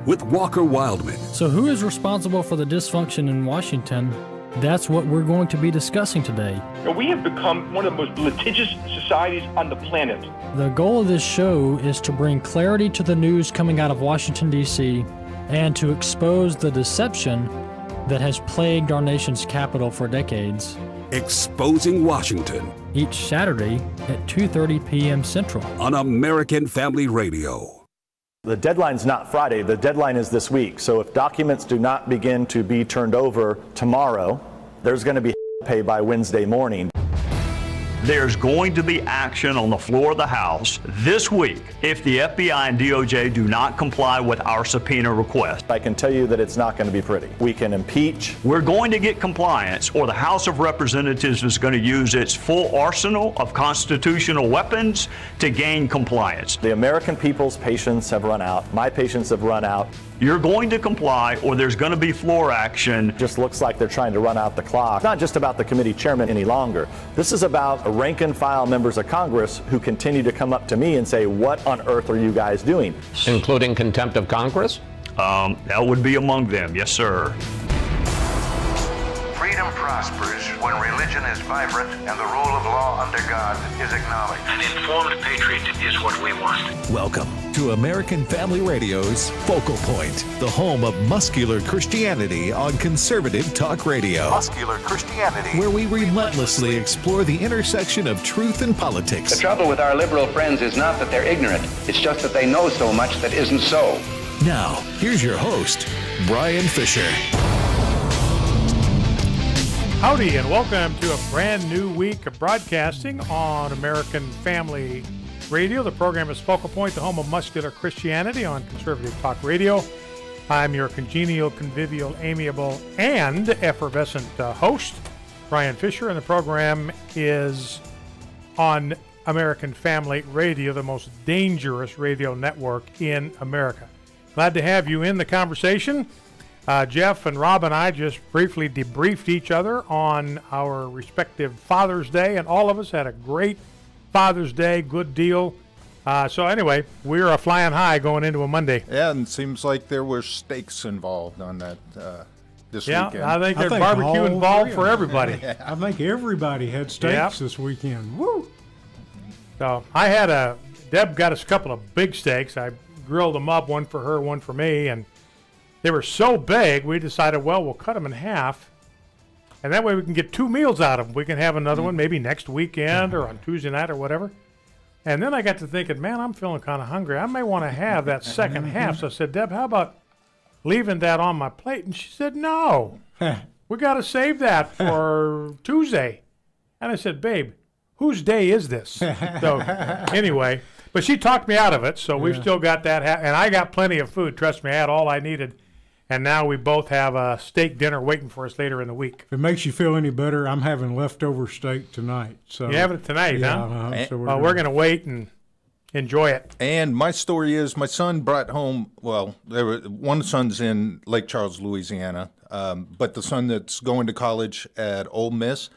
with Walker Wildman. So who is responsible for the dysfunction in Washington? That's what we're going to be discussing today. We have become one of the most litigious societies on the planet. The goal of this show is to bring clarity to the news coming out of Washington, D.C., and to expose the deception that has plagued our nation's capital for decades. Exposing Washington. Each Saturday at 2:30 p.m. Central. On American Family Radio. The deadline's not Friday, the deadline is this week. So if documents do not begin to be turned over tomorrow, there's going to be pay by Wednesday morning. There's going to be action on the floor of the House this week if the FBI and DOJ do not comply with our subpoena request. I can tell you that it's not going to be pretty. We can impeach. We're going to get compliance, or the House of Representatives is going to use its full arsenal of constitutional weapons to gain compliance. The American people's patience have run out. My patience have run out. You're going to comply, or there's going to be floor action. It just looks like they're trying to run out the clock. It's not just about the committee chairman any longer. This is about rank and file members of Congress who continue to come up to me and say, what on earth are you guys doing? Including contempt of Congress? That would be among them, yes, sir. Freedom prospers when religion is vibrant and the rule of law under God is acknowledged. An informed patriot is what we want. Welcome to American Family Radio's Focal Point, the home of muscular Christianity on conservative talk radio. Muscular Christianity. Where we relentlessly explore the intersection of truth and politics. The trouble with our liberal friends is not that they're ignorant. It's just that they know so much that isn't so. Now, here's your host, Brian Fisher. Howdy, and welcome to a brand new week of broadcasting on American Family Radio. The program is Focal Point, the home of muscular Christianity on conservative talk radio. I'm your congenial, convivial, amiable, and effervescent host, Brian Fisher, and the program is on American Family Radio, the most dangerous radio network in America. Glad to have you in the conversation. Jeff and Rob and I just briefly debriefed each other on our respective Father's Day, and all of us had a great Father's Day, good deal. So anyway, we're flying high going into a Monday. Yeah, and it seems like there were steaks involved on that this weekend. Yeah, I think there's barbecue involved for everybody. Yeah. I think everybody had steaks this weekend. Woo! So Deb got us a couple of big steaks. I grilled them up, one for her, one for me, and they were so big, we decided, well, we'll cut them in half, and that way we can get 2 meals out of them. We can have another one maybe next weekend or on Tuesday night or whatever. And then I got to thinking, man, I'm feeling kind of hungry. I may want to have that second half. So I said, Deb, how about leaving that on my plate? And she said, no, we got to save that for Tuesday. And I said, babe, whose day is this? So anyway, but she talked me out of it, so we've still got that. And I got plenty of food. Trust me, I had all I needed. And now we both have a steak dinner waiting for us later in the week. If it makes you feel any better, I'm having leftover steak tonight. So you're having it tonight, huh? So we're going to wait and enjoy it. And my story is my son brought home, one son's in Lake Charles, Louisiana, but the son that's going to college at Ole Miss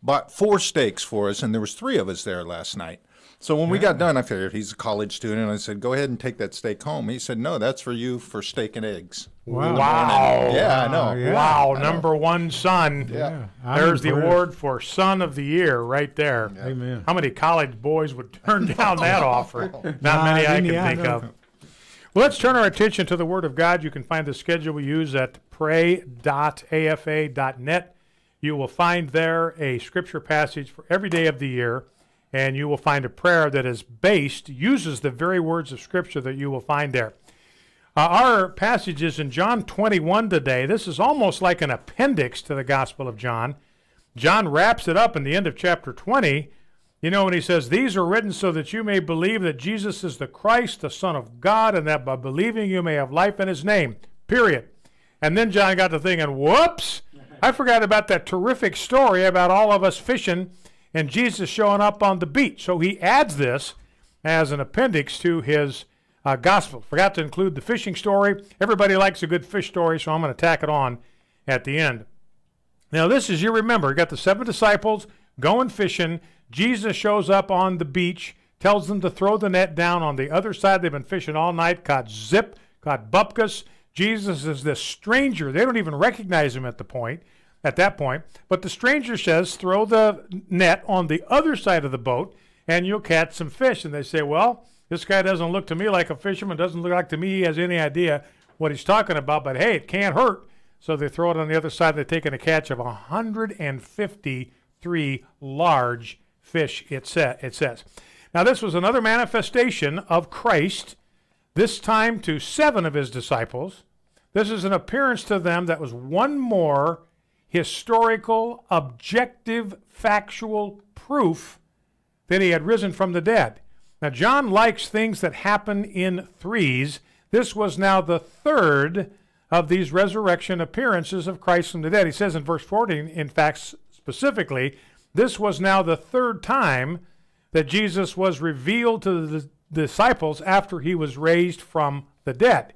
bought 4 steaks for us, and there was 3 of us there last night. So when we got done, I figured he's a college student, and I said, go ahead and take that steak home. He said, no, that's for you for steak and eggs. Wow. Yeah, I know. Yeah. Wow, number one son. Yeah. There's the award for Son of the Year right there. Yeah. Amen. How many college boys would turn down that offer? Not many I can think of. Well, let's turn our attention to the Word of God. You can find the schedule we use at pray.afa.net. You will find there a scripture passage for every day of the year, and you will find a prayer that uses the very words of Scripture that you will find there. Our passage is in John 21 today. This is almost like an appendix to the Gospel of John. John wraps it up in the end of chapter 20, when he says, these are written so that you may believe that Jesus is the Christ, the Son of God, and that by believing you may have life in his name, period. And then John got to thinking, whoops, I forgot about that terrific story about all of us fishing and Jesus showing up on the beach. So he adds this as an appendix to his gospel. Forgot to include the fishing story. Everybody likes a good fish story, so I'm going to tack it on at the end. Now this is, you remember, you got the 7 disciples going fishing. Jesus shows up on the beach, tells them to throw the net down on the other side. They've been fishing all night, caught caught bupkis. Jesus is this stranger. They don't even recognize him at that point. But the stranger says, throw the net on the other side of the boat and you'll catch some fish. And they say, well, this guy doesn't look to me like a fisherman, doesn't look like to me he has any idea what he's talking about, but hey, it can't hurt. So they throw it on the other side. They're taking a catch of 153 large fish, it says. Now, this was another manifestation of Christ, this time to 7 of his disciples. This is an appearance to them that was one more historical, objective, factual proof that he had risen from the dead. Now, John likes things that happen in threes. This was now the 3rd of these resurrection appearances of Christ from the dead. He says in verse 14, in fact, specifically, this was now the 3rd time that Jesus was revealed to the disciples after he was raised from the dead.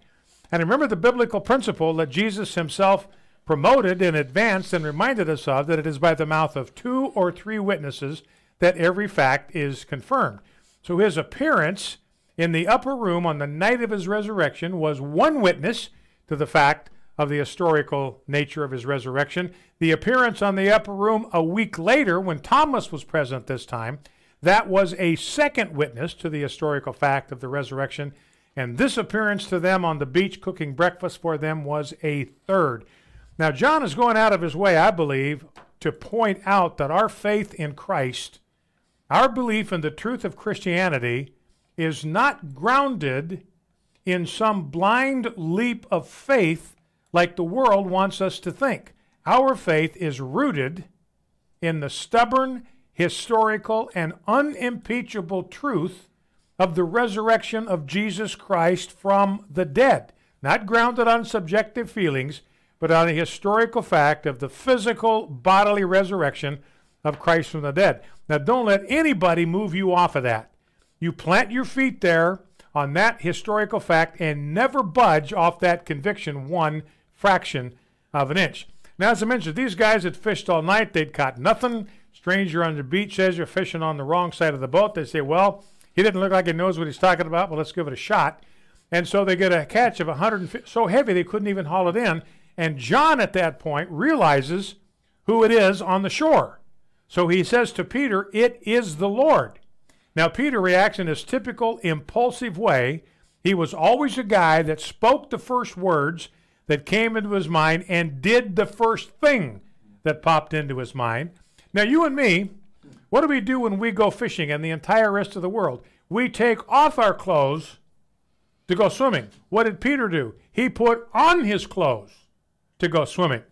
And remember the biblical principle that Jesus himself promoted and advanced and reminded us of, that it is by the mouth of 2 or 3 witnesses that every fact is confirmed. So his appearance in the upper room on the night of his resurrection was one witness to the fact of the historical nature of his resurrection. The appearance on the upper room a week later, when Thomas was present this time, that was a second witness to the historical fact of the resurrection. And this appearance to them on the beach cooking breakfast for them was a 3rd. Now, John is going out of his way, I believe, to point out that our faith in Christ, our belief in the truth of Christianity, is not grounded in some blind leap of faith like the world wants us to think. Our faith is rooted in the stubborn, historical, and unimpeachable truth of the resurrection of Jesus Christ from the dead, not grounded on subjective feelings, but on the historical fact of the physical bodily resurrection of Christ from the dead. Now, don't let anybody move you off of that. You plant your feet there on that historical fact and never budge off that conviction 1 fraction of an inch. Now, as I mentioned, these guys had fished all night. They'd caught nothing. Stranger on the beach says you're fishing on the wrong side of the boat. They say, well, he didn't look like he knows what he's talking about, but let's give it a shot. And so they get a catch of 150, so heavy they couldn't even haul it in. And John at that point realizes who it is on the shore. So he says to Peter, it is the Lord. Now, Peter reacts in his typical impulsive way. He was always a guy that spoke the first words that came into his mind and did the first thing that popped into his mind. Now, you and me, what do we do when we go fishing and the entire rest of the world? We take off our clothes to go swimming. What did Peter do? He put on his clothes to go swimming.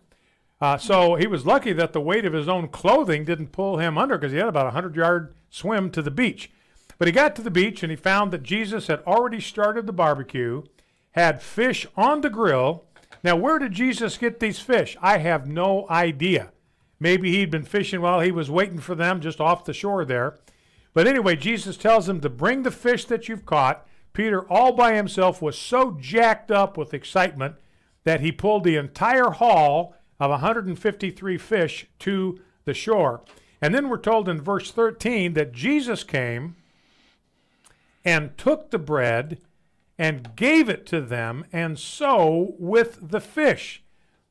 So he was lucky that the weight of his own clothing didn't pull him under, because he had about a 100-yard swim to the beach. But he got to the beach and he found that Jesus had already started the barbecue, had fish on the grill. Now, where did Jesus get these fish? I have no idea. Maybe he'd been fishing while he was waiting for them just off the shore there. But anyway, Jesus tells him to bring the fish that you've caught. Peter, all by himself, was so jacked up with excitement that he pulled the entire haul of 153 fish to the shore. And then we're told in verse 13 that Jesus came and took the bread and gave it to them, and so with the fish.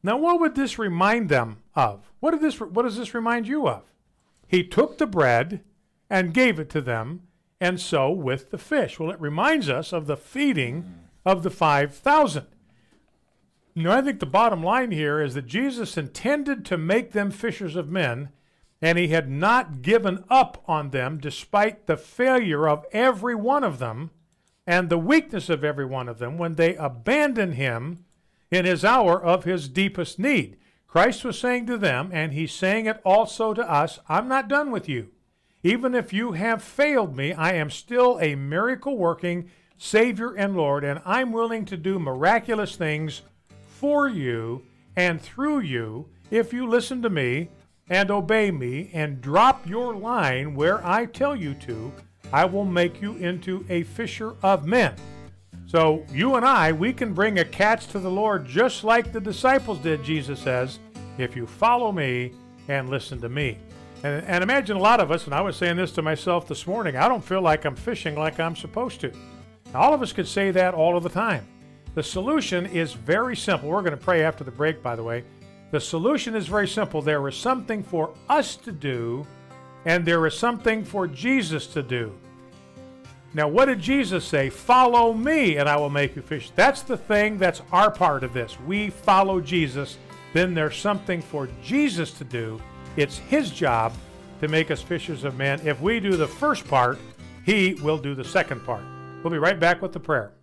Now, what would this remind them of? What does this remind you of? He took the bread and gave it to them, and so with the fish. Well, it reminds us of the feeding of the 5,000. You know, I think the bottom line here is that Jesus intended to make them fishers of men, and he had not given up on them despite the failure of every one of them and the weakness of every one of them when they abandoned him in his hour of his deepest need. Christ was saying to them, and he's saying it also to us, I'm not done with you. Even if you have failed me, I am still a miracle-working Savior and Lord, and I'm willing to do miraculous things for you and through you if you listen to me and obey me and drop your line where I tell you to. I will make you into a fisher of men. So you and I, we can bring a catch to the Lord just like the disciples did, Jesus says, if you follow me and listen to me. And imagine a lot of us, and I was saying this to myself this morning, I don't feel like I'm fishing like I'm supposed to. All of us could say that all of the time. The solution is very simple. We're going to pray after the break, by the way. The solution is very simple. There is something for us to do, and there is something for Jesus to do. Now, what did Jesus say? Follow me, and I will make you fish. That's the thing. That's our part of this. We follow Jesus. Then there's something for Jesus to do. It's his job to make us fishers of men. If we do the first part, he will do the second part. We'll be right back with the prayer.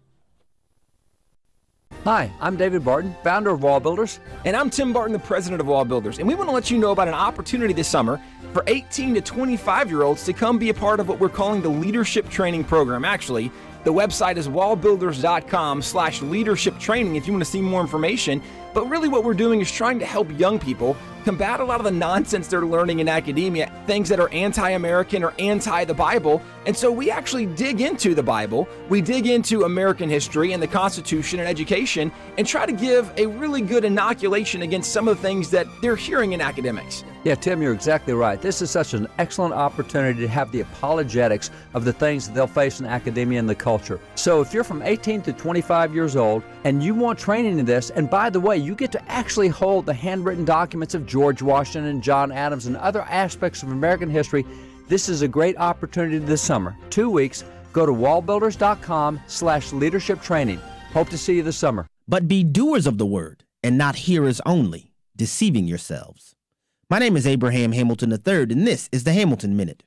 Hi, I'm David Barton, founder of Wall Builders. And I'm Tim Barton, the president of Wall Builders. And we want to let you know about an opportunity this summer for 18 to 25-year-olds to come be a part of what we're calling the Leadership Training Program. Actually, the website is wallbuilders.com/leadership training if you want to see more information. But really what we're doing is trying to help young people combat a lot of the nonsense they're learning in academia, things that are anti-American or anti the Bible. And so we actually dig into the Bible, we dig into American history and the Constitution and education, and try to give a really good inoculation against some of the things that they're hearing in academics. Yeah, Tim, you're exactly right. This is such an excellent opportunity to have the apologetics of the things that they'll face in academia and the culture. So if you're from 18 to 25 years old and you want training in this, and by the way, you get to actually hold the handwritten documents of George Washington and John Adams and other aspects of American history, this is a great opportunity this summer. 2 weeks. Go to wallbuilders.com/leadership training. Hope to see you this summer. But be doers of the word and not hearers only, deceiving yourselves. My name is Abraham Hamilton III, and this is the Hamilton Minute.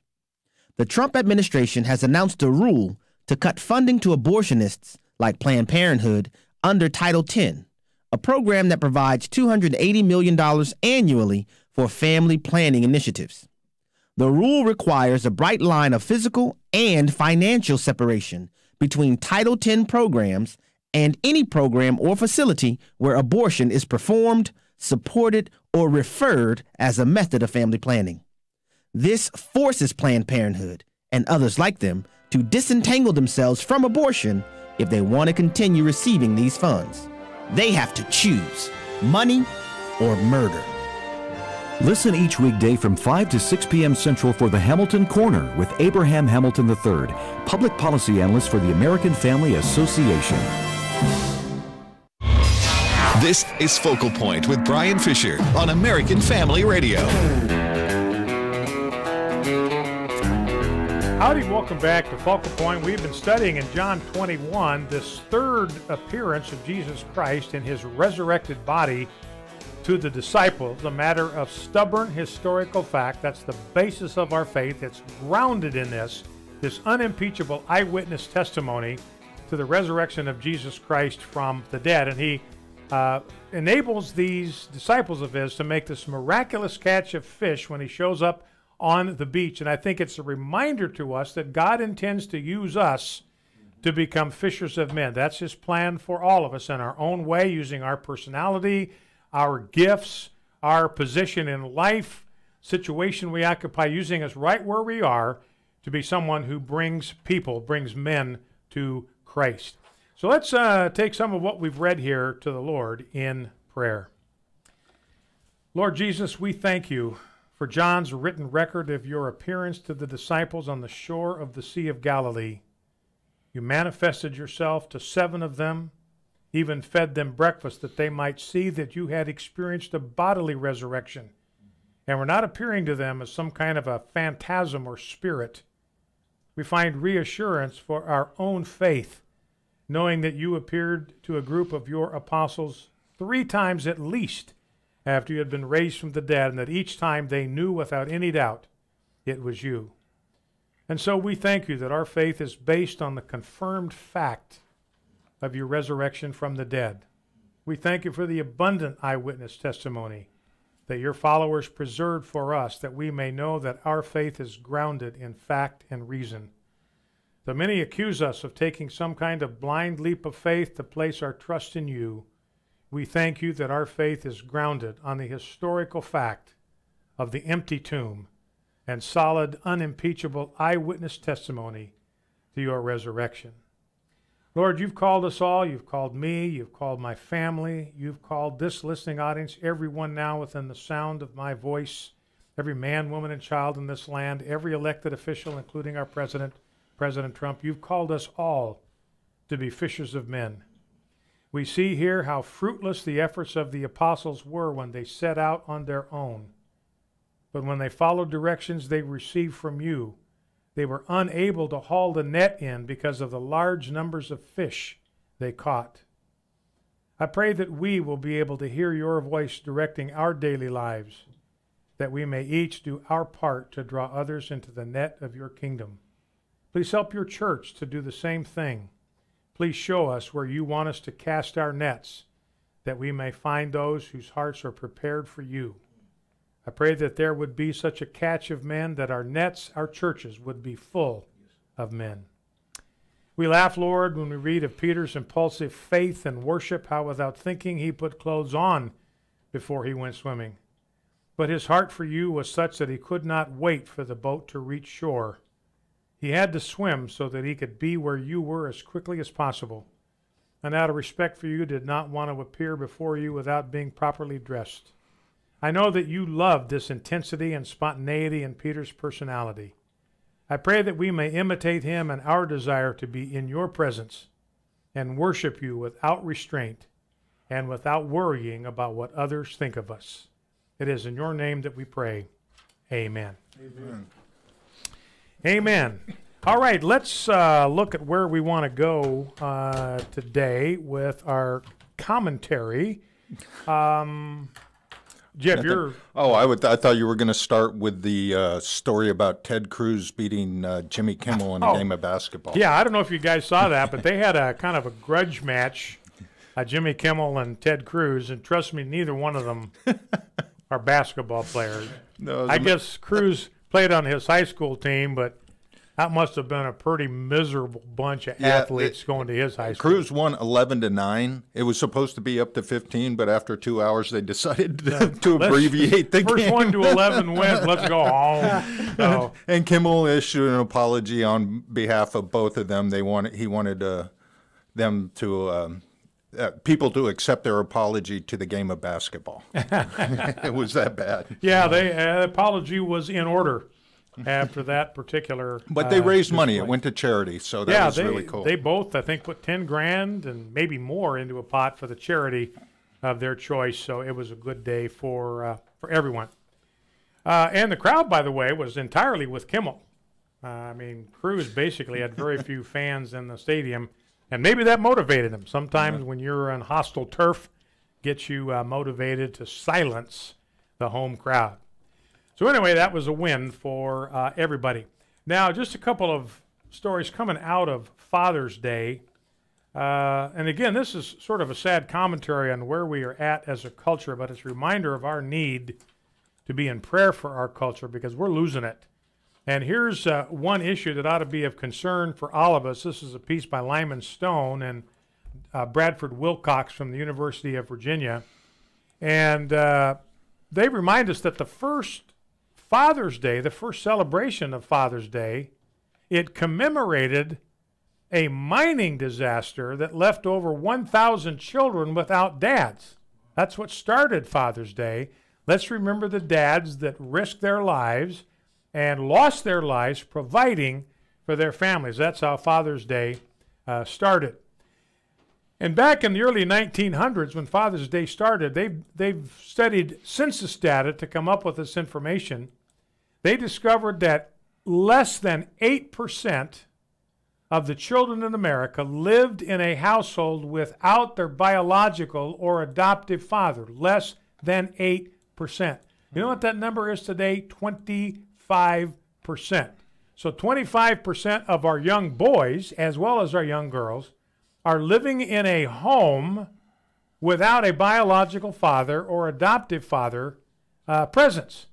The Trump administration has announced a rule to cut funding to abortionists like Planned Parenthood under Title X, a program that provides $280 million annually for family planning initiatives. The rule requires a bright line of physical and financial separation between Title X programs and any program or facility where abortion is performed, supported, or referred as a method of family planning. This forces Planned Parenthood and others like them to disentangle themselves from abortion if they want to continue receiving these funds. They have to choose money or murder. Listen each weekday from 5 to 6 p.m. Central for the Hamilton Corner with Abraham Hamilton III, Public Policy Analyst for the American Family Association. This is Focal Point with Brian Fisher on American Family Radio. Howdy, welcome back to Focal Point. We've been studying in John 21 this third appearance of Jesus Christ in his resurrected body to the disciples, a matter of stubborn historical fact. That's the basis of our faith. It's grounded in this unimpeachable eyewitness testimony to the resurrection of Jesus Christ from the dead. And he enables these disciples of his to make this miraculous catch of fish when he shows up on the beach. And I think it's a reminder to us that God intends to use us to become fishers of men. That's his plan for all of us in our own way, using our personality, our gifts, our position in life, situation we occupy, using us right where we are to be someone who brings men to Christ. So let's take some of what we've read here to the Lord in prayer. Lord Jesus, we thank you for John's written record of your appearance to the disciples on the shore of the Sea of Galilee. You manifested yourself to 7 of them, even fed them breakfast that they might see that you had experienced a bodily resurrection and were not appearing to them as some kind of a phantasm or spirit. We find reassurance for our own faith, knowing that you appeared to a group of your apostles 3 times at least after you had been raised from the dead, and that each time they knew without any doubt it was you. And so we thank you that our faith is based on the confirmed fact of your resurrection from the dead. We thank you for the abundant eyewitness testimony that your followers preserved for us, that we may know that our faith is grounded in fact and reason. Though many accuse us of taking some kind of blind leap of faith to place our trust in you, we thank you that our faith is grounded on the historical fact of the empty tomb and solid, unimpeachable eyewitness testimony to your resurrection. Lord, you've called us all. You've called me. You've called my family. You've called this listening audience, everyone now within the sound of my voice, every man, woman, and child in this land, every elected official, including our President Trump. You've called us all to be fishers of men. We see here how fruitless the efforts of the apostles were when they set out on their own. But when they followed directions they received from you, they were unable to haul the net in because of the large numbers of fish they caught. I pray that we will be able to hear your voice directing our daily lives, that we may each do our part to draw others into the net of your kingdom. Please help your church to do the same thing. Please show us where you want us to cast our nets, that we may find those whose hearts are prepared for you. I pray that there would be such a catch of men that our nets, our churches, would be full of men. We laugh, Lord, when we read of Peter's impulsive faith and worship, how without thinking he put clothes on before he went swimming. But his heart for you was such that he could not wait for the boat to reach shore. He had to swim so that he could be where you were as quickly as possible, and out of respect for you did not want to appear before you without being properly dressed. I know that you loved this intensity and spontaneity in Peter's personality. I pray that we may imitate him in our desire to be in your presence and worship you without restraint and without worrying about what others think of us. It is in your name that we pray. Amen. Amen. Amen. All right, let's look at where we want to go today with our commentary. Jeff, you're... I thought you were going to start with the story about Ted Cruz beating Jimmy Kimmel in a game of basketball. Yeah, I don't know if you guys saw that, but they had a kind of a grudge match, Jimmy Kimmel and Ted Cruz, and trust me, neither one of them are basketball players. No, I guess Cruz played on his high school team, but that must have been a pretty miserable bunch of athletes going to his high school. Cruz won 11-9. It was supposed to be up to 15, but after 2 hours they decided to abbreviate the first game. 1 to 11 wins. Let's go home. So. And Kimmel issued an apology on behalf of both of them. He wanted them to people to accept their apology to the game of basketball. It was that bad. Yeah, the apology was in order after that particular. But they raised money. It went to charity, so that was really cool. They both, I think, put $10,000 and maybe more into a pot for the charity of their choice. So it was a good day for everyone. And the crowd, by the way, was entirely with Kimmel. I mean, Cruz basically had very few fans in the stadium. And maybe that motivated him. Sometimes when you're on hostile turf, gets you motivated to silence the home crowd. So anyway, that was a win for everybody. Now, just a couple of stories coming out of Father's Day. And again, this is sort of a sad commentary on where we are at as a culture, but it's a reminder of our need to be in prayer for our culture because we're losing it. And here's one issue that ought to be of concern for all of us. This is a piece by Lyman Stone and Bradford Wilcox from the University of Virginia. And they remind us that the first Father's Day, the first celebration of Father's Day, it commemorated a mining disaster that left over 1,000 children without dads. That's what started Father's Day. Let's remember the dads that risked their lives and lost their lives providing for their families. That's how Father's Day started. And back in the early 1900s, when Father's Day started, they've studied census data to come up with this information. They discovered that less than 8% of the children in America lived in a household without their biological or adoptive father. Less than 8%. You know what that number is today? 25%. So 25% of our young boys, as well as our young girls, are living in a home without a biological father or adoptive father present.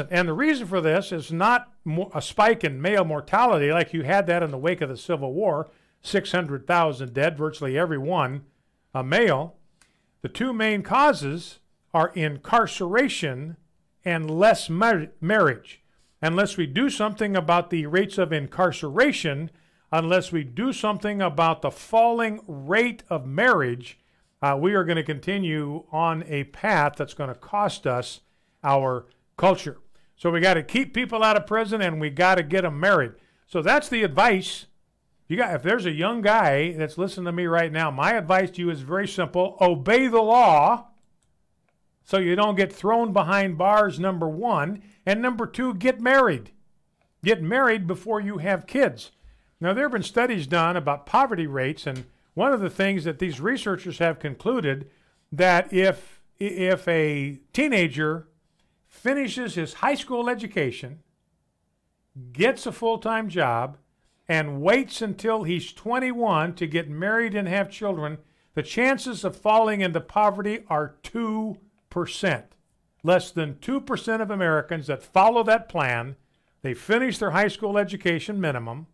And the reason for this is not a spike in male mortality like you had that in the wake of the Civil War, 600,000 dead, virtually every one a male. The two main causes are incarceration and less marriage. Unless we do something about the rates of incarceration, unless we do something about the falling rate of marriage, we are going to continue on a path that's going to cost us our culture. So we got to keep people out of prison and we got to get them married. So that's the advice If there's a young guy that's listening to me right now, my advice to you is very simple. Obey the law so you don't get thrown behind bars, number one. And number two, get married. Get married before you have kids. Now, there have been studies done about poverty rates, and one of the things that these researchers have concluded that if a teenager finishes his high school education, gets a full-time job, and waits until he's 21 to get married and have children, the chances of falling into poverty are 2%. Less than 2% of Americans that follow that plan, they finish their high school education minimum,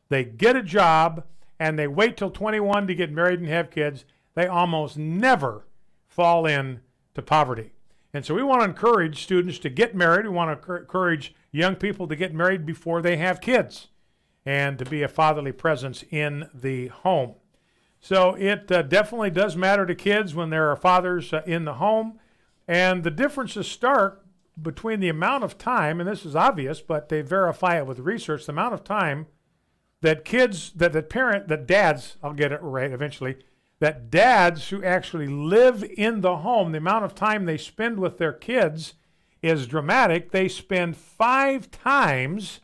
they get a job, and they wait till 21 to get married and have kids, they almost never fall into poverty. And so we want to encourage students to get married. We want to encourage young people to get married before they have kids and to be a fatherly presence in the home. So it definitely does matter to kids when there are fathers in the home. And the difference is stark between the amount of time, and this is obvious, but they verify it with research, the amount of time that dads, I'll get it right eventually, that dads who actually live in the home, the amount of time they spend with their kids is dramatic. They spend 5 times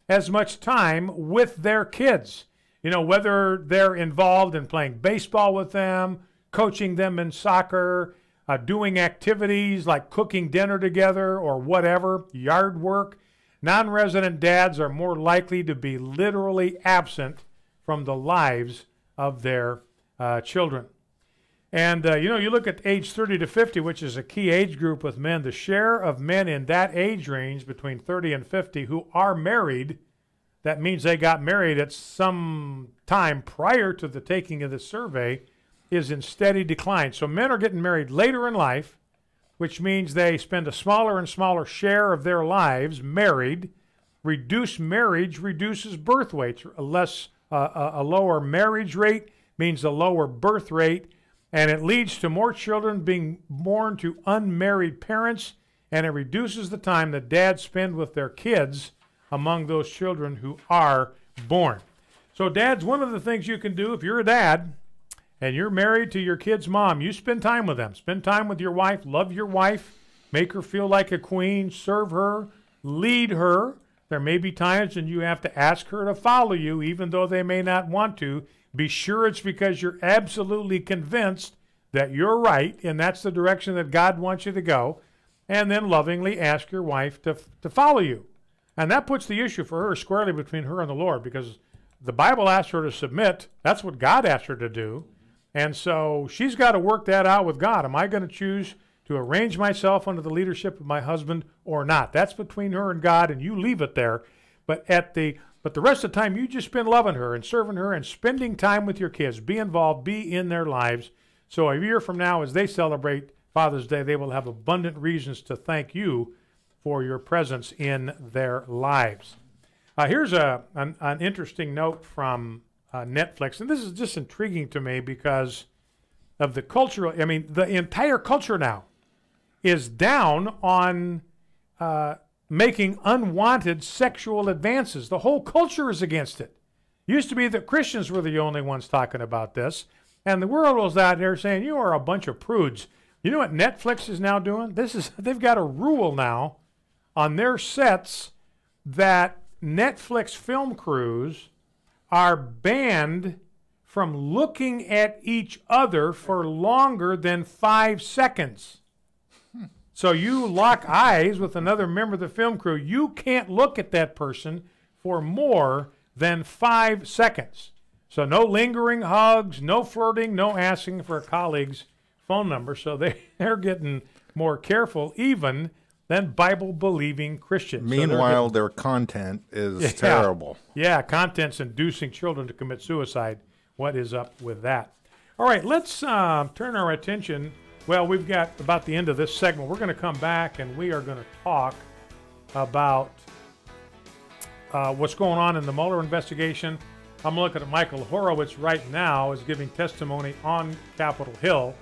as much time with their kids. You know, whether they're involved in playing baseball with them, coaching them in soccer, doing activities like cooking dinner together or whatever, yard work. Non-resident dads are more likely to be literally absent from the lives of their children. And, you look at age 30 to 50, which is a key age group with men, the share of men in that age range between 30 and 50 who are married, that means they got married at some time prior to the taking of the survey, is in steady decline. So men are getting married later in life, which means they spend a smaller and smaller share of their lives married. Reduced marriage reduces birth rates. A lower marriage rate means a lower birth rate, and it leads to more children being born to unmarried parents, and it reduces the time that dads spend with their kids among those children who are born. So dads, one of the things you can do if you're a dad and you're married to your kid's mom, you spend time with them. Spend time with your wife. Love your wife. Make her feel like a queen. Serve her. Lead her. There may be times when you have to ask her to follow you, even though they may not want to. Be sure it's because you're absolutely convinced that you're right, and that's the direction that God wants you to go. And then lovingly ask your wife to follow you. And that puts the issue for her squarely between her and the Lord, because the Bible asks her to submit. That's what God asked her to do. And so she's got to work that out with God. Am I going to choose to arrange myself under the leadership of my husband or not? That's between her and God, and you leave it there. But the rest of the time, you just spend loving her and serving her and spending time with your kids. Be involved. Be in their lives. So a year from now, as they celebrate Father's Day, they will have abundant reasons to thank you for your presence in their lives. Here's an interesting note from Netflix, and this is just intriguing to me because of the cultural. I mean, the entire culture now is down on making unwanted sexual advances. The whole culture is against it. Used to be that Christians were the only ones talking about this, and the world was out there saying, you are a bunch of prudes. You know what Netflix is now doing? They've got a rule now on their sets that Netflix film crews are banned from looking at each other for longer than 5 seconds. So you lock eyes with another member of the film crew, you can't look at that person for more than 5 seconds. So no lingering hugs, no flirting, no asking for a colleague's phone number. So they're getting more careful even than Bible-believing Christians. Meanwhile, their content is terrible. Yeah, content's inducing children to commit suicide. What is up with that? All right, let's turn our attention. Well, we've got about the end of this segment. We're going to come back and we are going to talk about what's going on in the Mueller investigation. I'm looking at Michael Horowitz right now is giving testimony on Capitol Hill.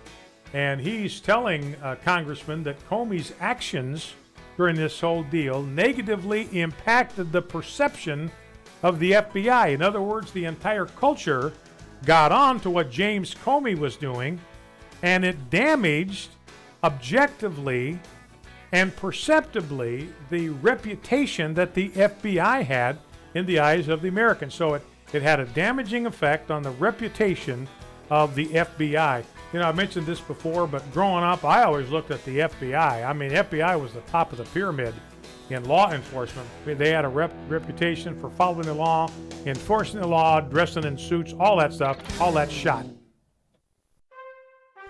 And he's telling Congressman that Comey's actions during this whole deal negatively impacted the perception of the FBI. In other words, the entire culture got on to what James Comey was doing, and it damaged objectively and perceptibly the reputation that the FBI had in the eyes of the Americans. So it had a damaging effect on the reputation of the FBI. You know, I mentioned this before, but growing up, I always looked at the FBI. I mean, FBI was the top of the pyramid in law enforcement. They had a reputation for following the law, enforcing the law, dressing in suits, all that stuff, all that shot.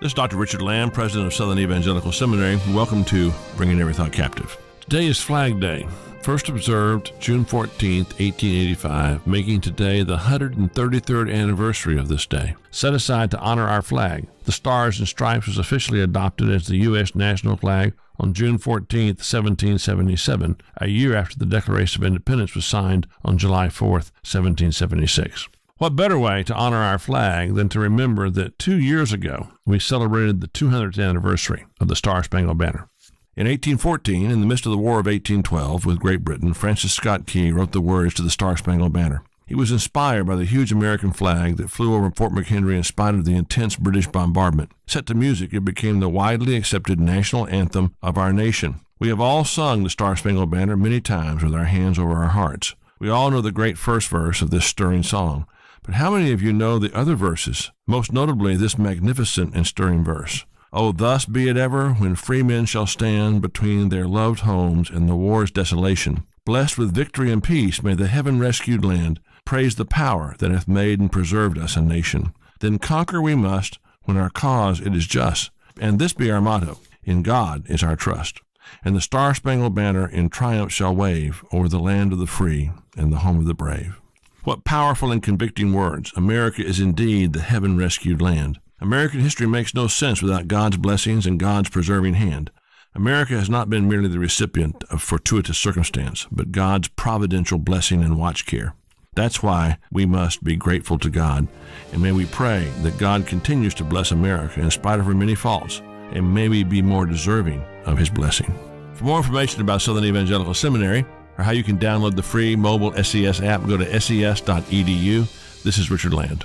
This is Dr. Richard Lamb, president of Southern Evangelical Seminary. Welcome to Bringing Every Thought Captive. Today is Flag Day, first observed June 14, 1885, making today the 133rd anniversary of this day. Set aside to honor our flag, the Stars and Stripes was officially adopted as the U.S. national flag on June 14, 1777, a year after the Declaration of Independence was signed on July 4, 1776. What better way to honor our flag than to remember that 2 years ago we celebrated the 200th anniversary of the Star-Spangled Banner. In 1814, in the midst of the War of 1812 with Great Britain, Francis Scott Key wrote the words to the Star-Spangled Banner. He was inspired by the huge American flag that flew over Fort McHenry in spite of the intense British bombardment. Set to music, it became the widely accepted national anthem of our nation. We have all sung the Star-Spangled Banner many times with our hands over our hearts. We all know the great first verse of this stirring song. But how many of you know the other verses, most notably this magnificent and stirring verse? Oh, thus be it ever, when free men shall stand between their loved homes and the war's desolation. Blessed with victory and peace may the heaven-rescued land praise the power that hath made and preserved us a nation. Then conquer we must, when our cause it is just. And this be our motto, in God is our trust. And the Star-Spangled Banner in triumph shall wave over the land of the free and the home of the brave. What powerful and convicting words. America is indeed the heaven-rescued land. American history makes no sense without God's blessings and God's preserving hand. America has not been merely the recipient of fortuitous circumstance, but God's providential blessing and watch care. That's why we must be grateful to God, and may we pray that God continues to bless America in spite of her many faults, and may we be more deserving of His blessing. For more information about Southern Evangelical Seminary, or how you can download the free mobile SES app, go to ses.edu. This is Richard Land.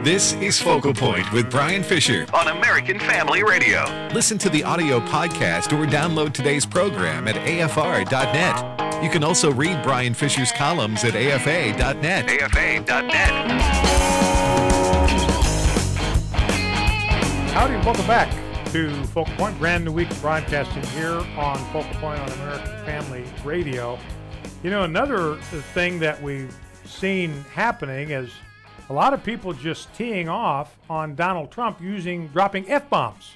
This is Focal Point with Brian Fisher on American Family Radio. Listen to the audio podcast or download today's program at afr.net. You can also read Brian Fisher's columns at afa.net. afa.net. Howdy, welcome back to Focal Point, brand new week broadcasting here on Focal Point on American Family Radio. You know, another thing that we've seen happening is a lot of people just teeing off on Donald Trump dropping F-bombs.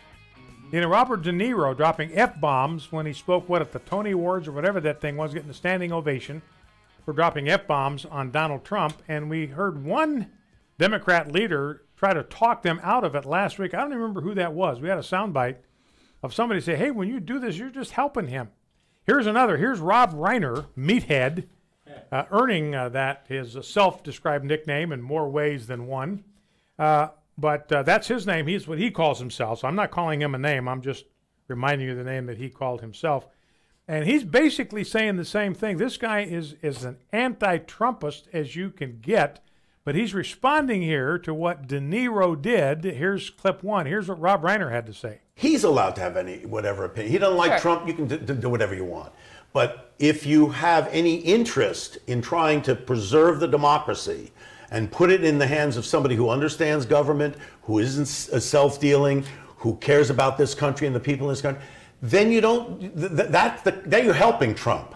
You know, Robert De Niro dropping F-bombs when he spoke, at the Tony Awards or whatever that thing was, getting a standing ovation for dropping F-bombs on Donald Trump. And we heard one Democrat leader try to talk them out of it last week. I don't even remember who that was. We had a soundbite of somebody say, hey, when you do this, you're just helping him. Here's another. Here's Rob Reiner, Meathead, earning that his self-described nickname in more ways than one. But that's his name. He's what he calls himself. So I'm not calling him a name. I'm just reminding you of the name that he called himself. And he's basically saying the same thing. This guy is an anti-Trumpist as you can get. But he's responding here to what De Niro did. Here's clip one. Here's what Rob Reiner had to say. He's allowed to have whatever opinion. He doesn't like Trump, you can do whatever you want. But if you have any interest in trying to preserve the democracy and put it in the hands of somebody who understands government, who isn't self-dealing, who cares about this country and the people in this country, then you don't, that you're helping Trump.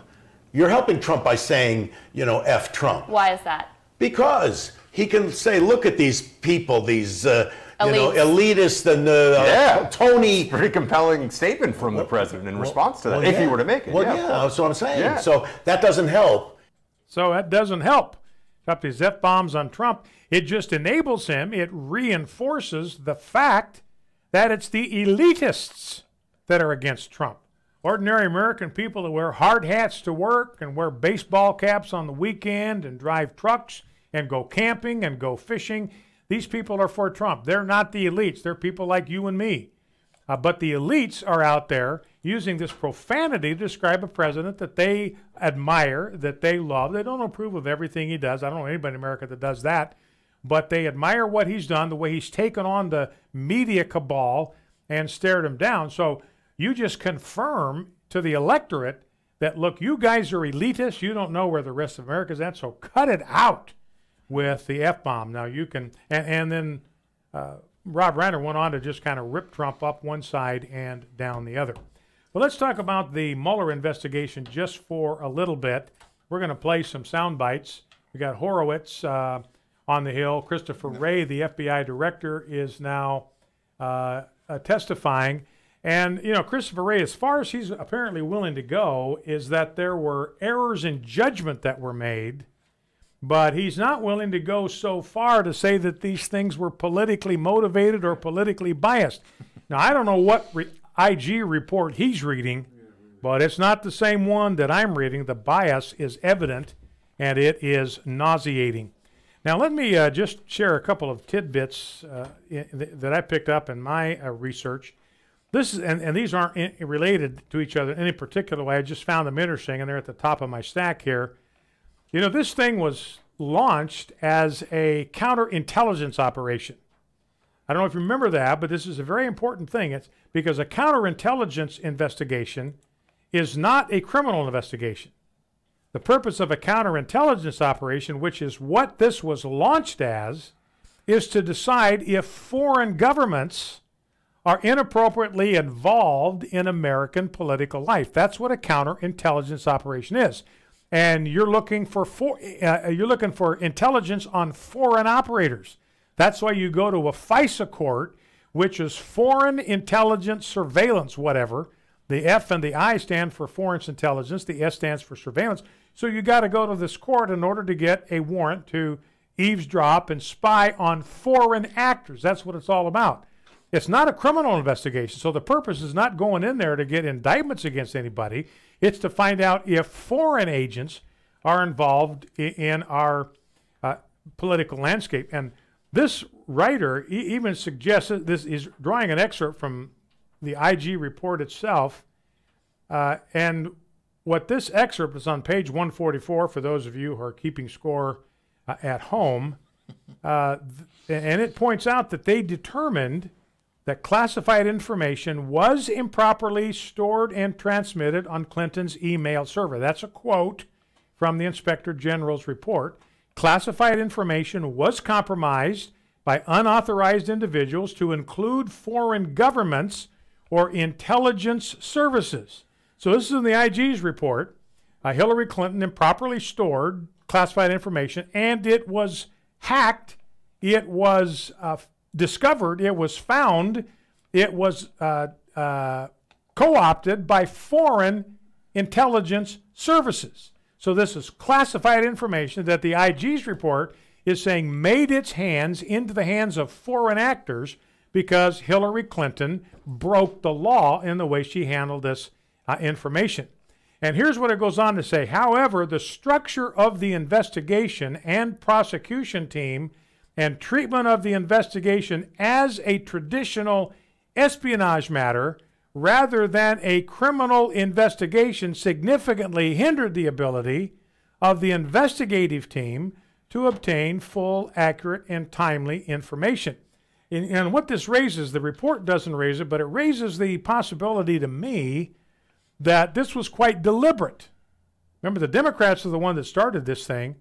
You're helping Trump by saying, F Trump. Why is that? Because he can say, look at these people, these elitists and Tony. Pretty compelling statement from the president in response to that, if he were to make it. Well, that's what I'm saying. Yeah. So that doesn't help. Drop these F-bombs on Trump. It just enables him. It reinforces the fact that it's the elitists that are against Trump. Ordinary American people that wear hard hats to work and wear baseball caps on the weekend and drive trucks and go camping and go fishing. These people are for Trump. They're not the elites. They're people like you and me. But the elites are out there using this profanity to describe a president that they admire, that they love. They don't approve of everything he does. I don't know anybody in America that does that. But they admire what he's done, the way he's taken on the media cabal and stared him down. So you just confirm to the electorate that, look, you guys are elitists. You don't know where the rest of America's at, so cut it out with the F-bomb. Now you can, and then Rob Reiner went on to just kind of rip Trump up one side and down the other. Well, let's talk about the Mueller investigation just for a little bit. We're going to play some sound bites. We got Horowitz on the Hill. Christopher Wray, the FBI director, is now testifying. And, you know, Christopher Wray, as far as he's apparently willing to go, is that there were errors in judgment that were made, but he's not willing to go so far to say that these things were politically motivated or politically biased. Now, I don't know what IG report he's reading, but it's not the same one that I'm reading. The bias is evident, and it is nauseating. Now, let me just share a couple of tidbits that I picked up in my research. This is, and these aren't related to each other in any particular way. I just found them interesting, and they're at the top of my stack here. You know, this thing was launched as a counterintelligence operation. I don't know if you remember that, but this is a very important thing. It's because a counterintelligence investigation is not a criminal investigation. The purpose of a counterintelligence operation, which is what this was launched as, is to decide if foreign governments are inappropriately involved in American political life. That's what a counterintelligence operation is. And you're looking for intelligence on foreign operators. That's why you go to a FISA court, which is Foreign Intelligence Surveillance, whatever. The F and the I stand for foreign intelligence. The S stands for surveillance. So you got to go to this court in order to get a warrant to eavesdrop and spy on foreign actors. That's what it's all about. It's not a criminal investigation. So the purpose is not going in there to get indictments against anybody. It's to find out if foreign agents are involved in our political landscape. And this writer even suggests that this is drawing an excerpt from the IG report itself. And what this excerpt is on page 144 for those of you who are keeping score at home. And it points out that they determined that classified information was improperly stored and transmitted on Clinton's email server. That's a quote from the Inspector General's report. Classified information was compromised by unauthorized individuals to include foreign governments or intelligence services. So this is in the IG's report. Hillary Clinton improperly stored classified information, and it was hacked. It was discovered, it was found, it was co-opted by foreign intelligence services. So this is classified information that the IG's report is saying made its hands into the hands of foreign actors because Hillary Clinton broke the law in the way she handled this information. And here's what it goes on to say. However, the structure of the investigation and prosecution team and treatment of the investigation as a traditional espionage matter rather than a criminal investigation significantly hindered the ability of the investigative team to obtain full, accurate, and timely information. And what this raises, the report doesn't raise it, but it raises the possibility to me that this was quite deliberate. Remember, the Democrats are the one that started this thing,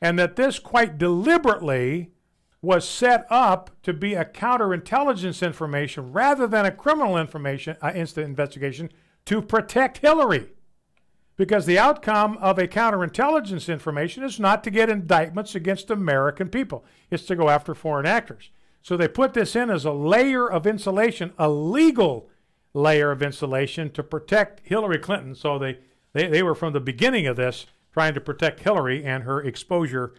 and that this quite deliberately was set up to be a counterintelligence information rather than a criminal information investigation to protect Hillary. Because the outcome of a counterintelligence information is not to get indictments against American people. It's to go after foreign actors. So they put this in as a layer of insulation, a legal layer of insulation to protect Hillary Clinton. So they were from the beginning of this trying to protect Hillary and her exposure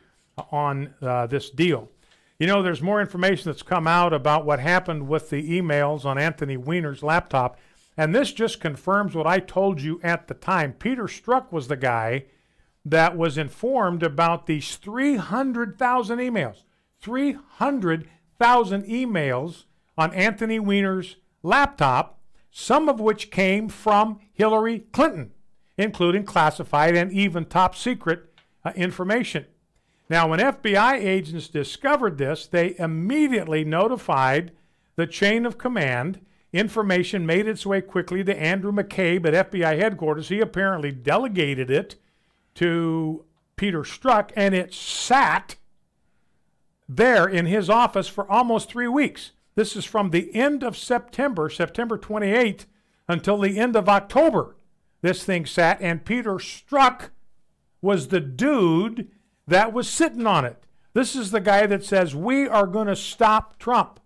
on this deal. You know, there's more information that's come out about what happened with the emails on Anthony Weiner's laptop, and this just confirms what I told you at the time. Peter Strzok was the guy that was informed about these 300,000 emails. 300,000 emails on Anthony Weiner's laptop. some of which came from Hillary Clinton, including classified and even top secret information. Now, when FBI agents discovered this, they immediately notified the chain of command. Information made its way quickly to Andrew McCabe at FBI headquarters. He apparently delegated it to Peter Strzok, and it sat there in his office for almost 3 weeks. This is from the end of September, September 28th, until the end of October. This thing sat, and Peter Strzok was the dude that was sitting on it. This is the guy that says, we are going to stop Trump.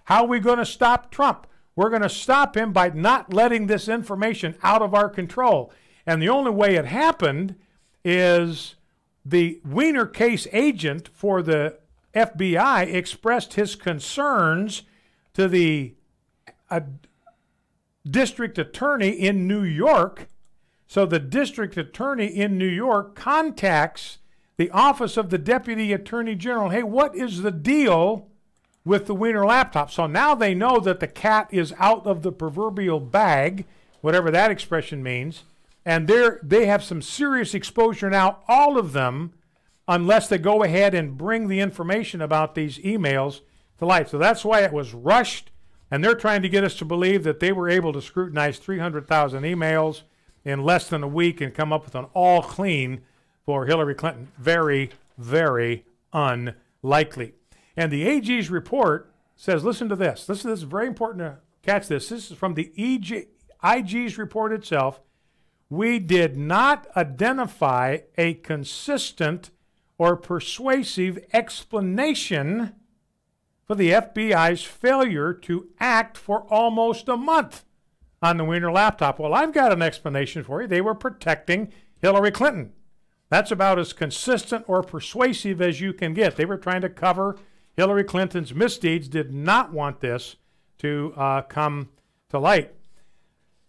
How are we going to stop Trump? We're going to stop him by not letting this information out of our control. And the only way it happened is the Wiener case agent for the FBI expressed his concerns to the district attorney in New York. So the district attorney in New York contacts the office of the deputy attorney general. Hey, what is the deal with the Wiener laptop? So now they know that the cat is out of the proverbial bag, whatever that expression means, and they have some serious exposure now, all of them, unless they go ahead and bring the information about these emails to light. So that's why it was rushed, and they're trying to get us to believe that they were able to scrutinize 300,000 emails in less than a week and come up with an all clean for Hillary Clinton. Very, very unlikely. And the AG's report says, listen to this. This is very important to catch this. This is from the IG's report itself. We did not identify a consistent or persuasive explanation for the FBI's failure to act for almost a month on the Wiener laptop. Well, I've got an explanation for you. They were protecting Hillary Clinton. That's about as consistent or persuasive as you can get. They were trying to cover Hillary Clinton's misdeeds, did not want this to come to light.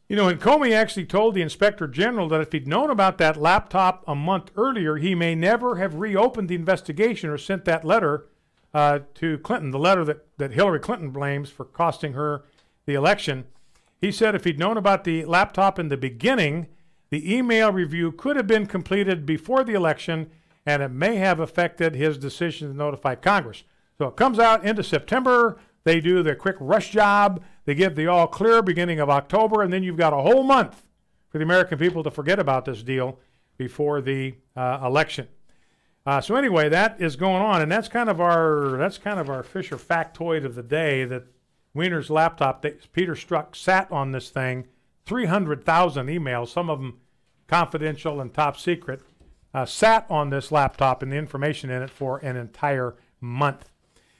You know, and Comey actually told the Inspector General that if he'd known about that laptop a month earlier, he may never have reopened the investigation or sent that letter to Clinton, the letter that Hillary Clinton blames for costing her the election. He said if he'd known about the laptop in the beginning, the email review could have been completed before the election, and it may have affected his decision to notify Congress. So it comes out into September. They do the quick rush job. They give the all clear beginning of October, and then you've got a whole month for the American people to forget about this deal before the election. So anyway, that is going on, and that's kind of our Fisher factoid of the day, that Wiener's laptop, Peter Strzok sat on this thing, 300,000 emails, some of them confidential and top secret, sat on this laptop and the information in it for an entire month.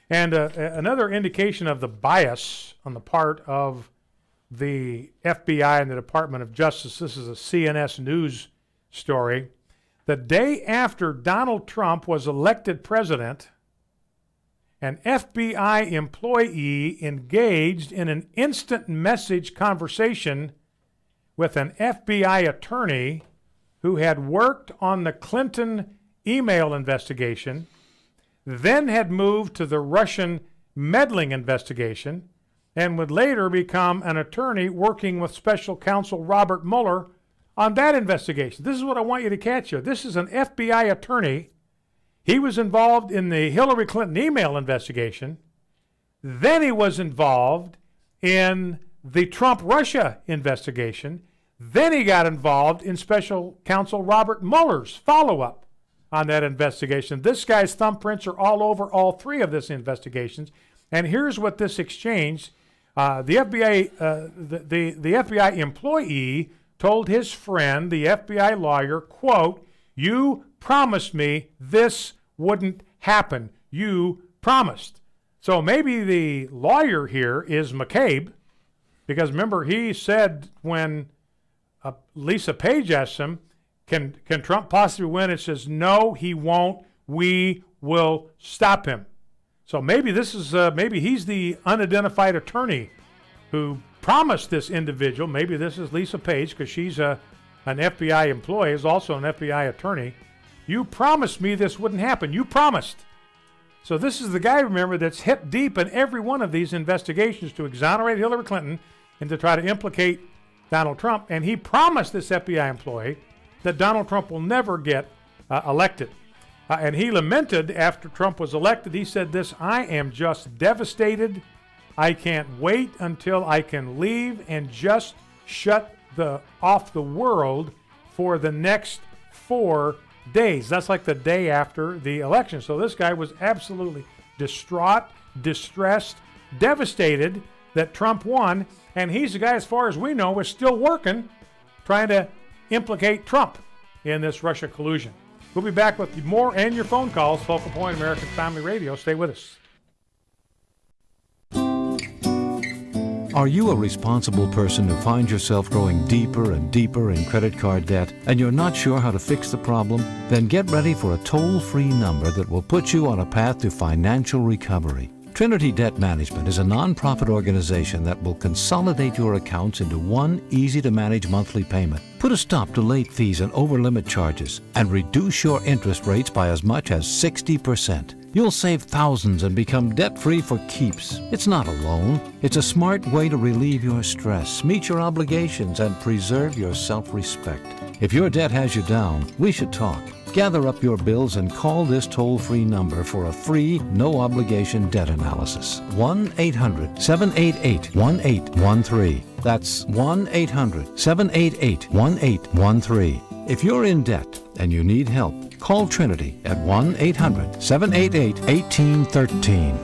And another indication of the bias on the part of the FBI and the Department of Justice, this is a CNS News story. The day after Donald Trump was elected president, an FBI employee engaged in an instant message conversation with an FBI attorney who had worked on the Clinton email investigation, then had moved to the Russian meddling investigation, and would later become an attorney working with special counsel Robert Mueller on that investigation. This is what I want you to catch here. This is an FBI attorney. He was involved in the Hillary Clinton email investigation. Then he was involved in the Trump-Russia investigation. Then he got involved in special counsel Robert Mueller's follow-up on that investigation. This guy's thumbprints are all over all three of these investigations. And here's what this exchange, the FBI employee told his friend, the FBI lawyer, quote, "You promised me this wouldn't happen. You promised." So maybe the lawyer here is McCabe, because remember he said when Lisa Page asked him, can Trump possibly win? It says, no, he won't. We will stop him. So maybe this is maybe he's the unidentified attorney who promised this individual. Maybe this is Lisa Page, because she's an FBI employee, is also an FBI attorney. You promised me this wouldn't happen. You promised. So this is the guy, remember, that's hip deep in every one of these investigations to exonerate Hillary Clinton and to try to implicate Donald Trump. And he promised this FBI employee that Donald Trump will never get elected. And he lamented after Trump was elected. He said this, "I am just devastated. I can't wait until I can leave and just shut off the world for the next 4 days." That's like the day after the election. So this guy was absolutely distraught, distressed, devastated that Trump won. And he's the guy, as far as we know, is still working, trying to implicate Trump in this Russia collusion. We'll be back with more and your phone calls. Focal Point American Family Radio. Stay with us. Are you a responsible person who finds yourself growing deeper and deeper in credit card debt and you're not sure how to fix the problem? Then get ready for a toll-free number that will put you on a path to financial recovery. Trinity Debt Management is a nonprofit organization that will consolidate your accounts into one easy-to-manage monthly payment, put a stop to late fees and over-limit charges, and reduce your interest rates by as much as 60%. You'll save thousands and become debt-free for keeps. It's not a loan. It's a smart way to relieve your stress, meet your obligations, and preserve your self-respect. If your debt has you down, we should talk. Gather up your bills and call this toll-free number for a free, no-obligation debt analysis. 1-800-788-1813. That's 1-800-788-1813. If you're in debt and you need help, call Trinity at 1-800-788-1813.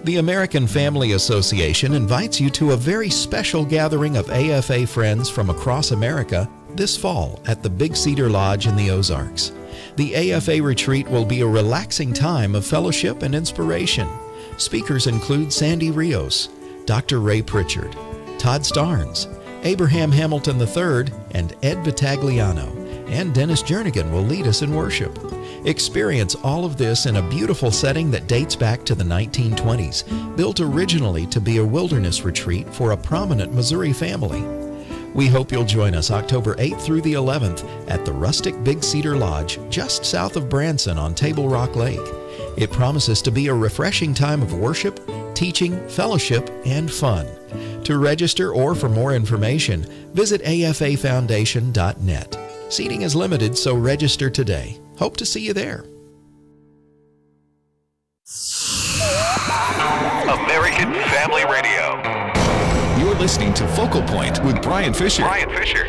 The American Family Association invites you to a very special gathering of AFA friends from across America this fall at the Big Cedar Lodge in the Ozarks. The AFA retreat will be a relaxing time of fellowship and inspiration. Speakers include Sandy Rios, Dr. Ray Pritchard, Todd Starnes, Abraham Hamilton III, and Ed Vitagliano, and Dennis Jernigan will lead us in worship. Experience all of this in a beautiful setting that dates back to the 1920s, built originally to be a wilderness retreat for a prominent Missouri family. We hope you'll join us October 8th through the 11th at the rustic Big Cedar Lodge just south of Branson on Table Rock Lake. It promises to be a refreshing time of worship, teaching, fellowship, and fun. To register or for more information, visit afafoundation.net. Seating is limited, so register today. Hope to see you there. American Family Radio. You're listening to Focal Point with Brian Fisher. Brian Fisher.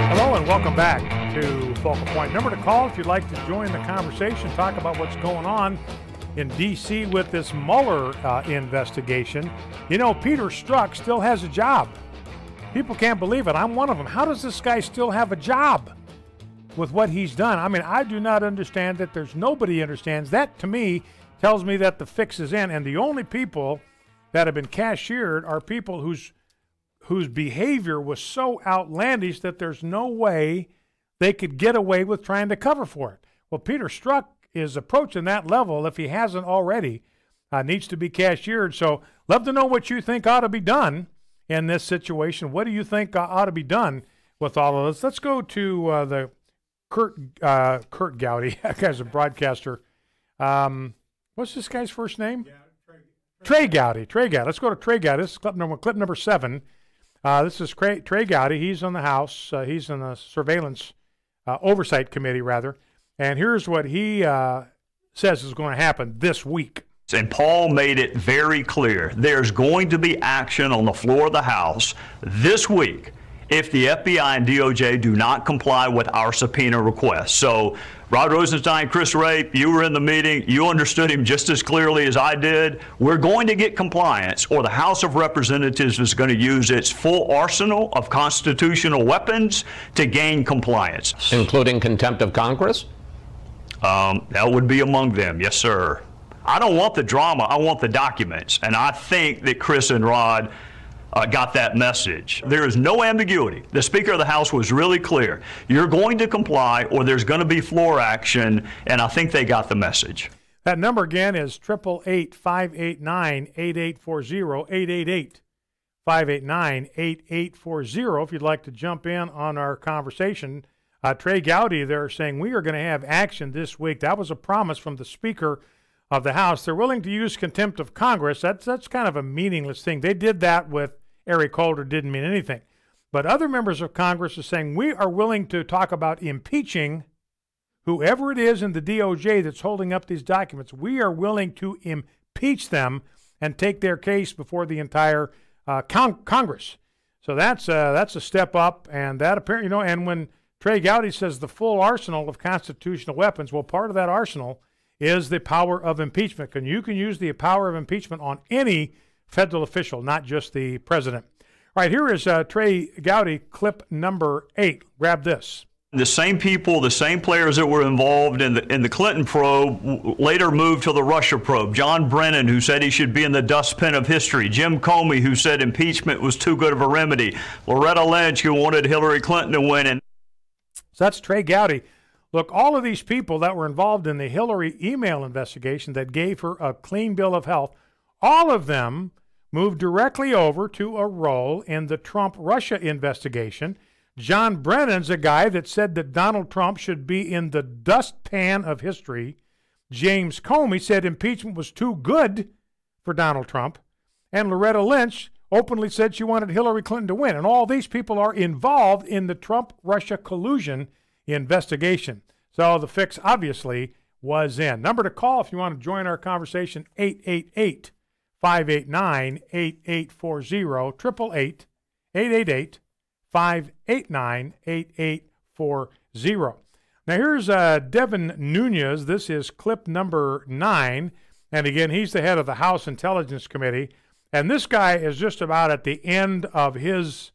Hello and welcome back to Focal Point. Number to call if you'd like to join the conversation, talk about what's going on in D.C. with this Mueller investigation. You know, Peter Strzok still has a job. People can't believe it. I'm one of them. How does this guy still have a job with what he's done? I mean, I do not understand that. There's nobody understands. That, to me, tells me that the fix is in. And the only people that have been cashiered are people whose behavior was so outlandish that there's no way they could get away with trying to cover for it. Well, Peter Strzok is approaching that level, if he hasn't already, needs to be cashiered. So love to know what you think ought to be done in this situation. What do you think ought to be done with all of this? Let's go to the Kurt Gowdy. That guy's a broadcaster. What's this guy's first name? Trey Gowdy. Trey Gowdy. Let's go to Trey Gowdy. This is clip number 7. This is Trey Gowdy. He's on the House. He's in the Surveillance Oversight Committee, rather. And here's what he says is going to happen this week. And Paul made it very clear. There's going to be action on the floor of the House this week if the FBI and DOJ do not comply with our subpoena request. So Rod Rosenstein, Chris Rape, you were in the meeting. You understood him just as clearly as I did. We're going to get compliance, or the House of Representatives is going to use its full arsenal of constitutional weapons to gain compliance. Including contempt of Congress? That would be among them, yes, sir. I don't want the drama, I want the documents. And I think that Chris and Rod got that message. There is no ambiguity. The Speaker of the House was really clear. You're going to comply or there's going to be floor action, and I think they got the message. That number again is 888-589-8840, 888-589-8840 if you'd like to jump in on our conversation. Trey Gowdy there saying we are going to have action this week. That was a promise from the Speaker of the House. They're willing to use contempt of Congress. That's kind of a meaningless thing. They did that with Eric Holder, didn't mean anything. But other members of Congress are saying we are willing to talk about impeaching whoever it is in the DOJ that's holding up these documents. We are willing to impeach them and take their case before the entire Congress. So that's a step up, and that apparently, and when Trey Gowdy says the full arsenal of constitutional weapons, well, part of that arsenal is the power of impeachment. And you can use the power of impeachment on any federal official, not just the president. All right, here is Trey Gowdy, clip number 8. Grab this. The same people, the same players that were involved in the Clinton probe later moved to the Russia probe. John Brennan, who said he should be in the dustbin of history. Jim Comey, who said impeachment was too good of a remedy. Loretta Lynch, who wanted Hillary Clinton to win. So that's Trey Gowdy. Look, all of these people that were involved in the Hillary email investigation that gave her a clean bill of health, all of them moved directly over to a role in the Trump-Russia investigation. John Brennan's a guy that said that Donald Trump should be in the dustpan of history. James Comey said impeachment was too good for Donald Trump. And Loretta Lynch openly said she wanted Hillary Clinton to win. And all these people are involved in the Trump-Russia collusion investigation. So the fix obviously was in. Number to call if you want to join our conversation, 888-589-8840, 888-589-8840. Now here's Devin Nunes. This is clip number 9. And again, he's the head of the House Intelligence Committee. And this guy is just about at the end of his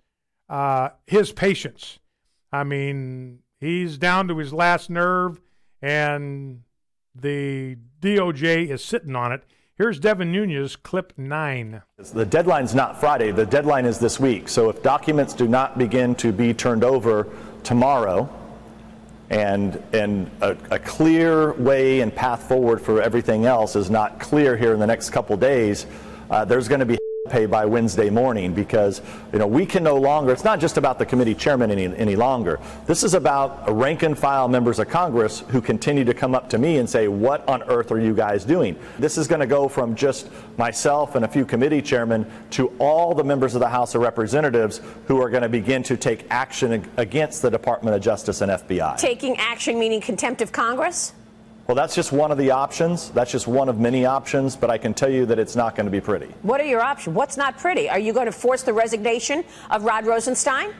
patience. I mean, he's down to his last nerve, and the DOJ is sitting on it. Here's Devin Nunes, clip 9. The deadline's not Friday. The deadline is this week. So if documents do not begin to be turned over tomorrow, and a clear way and path forward for everything else is not clear here in the next couple days, there's going to be pay by Wednesday morning, because we can no longer, it's not just about the committee chairman any longer. This is about rank and file members of Congress who continue to come up to me and say, what on earth are you guys doing? This is going to go from just myself and a few committee chairmen to all the members of the House of Representatives who are going to begin to take action against the Department of Justice and FBI. Taking action meaning contempt of Congress? Well, that's just one of the options. That's just one of many options, but I can tell you that it's not going to be pretty. What are your options? What's not pretty? Are you going to force the resignation of Rod Rosenstein?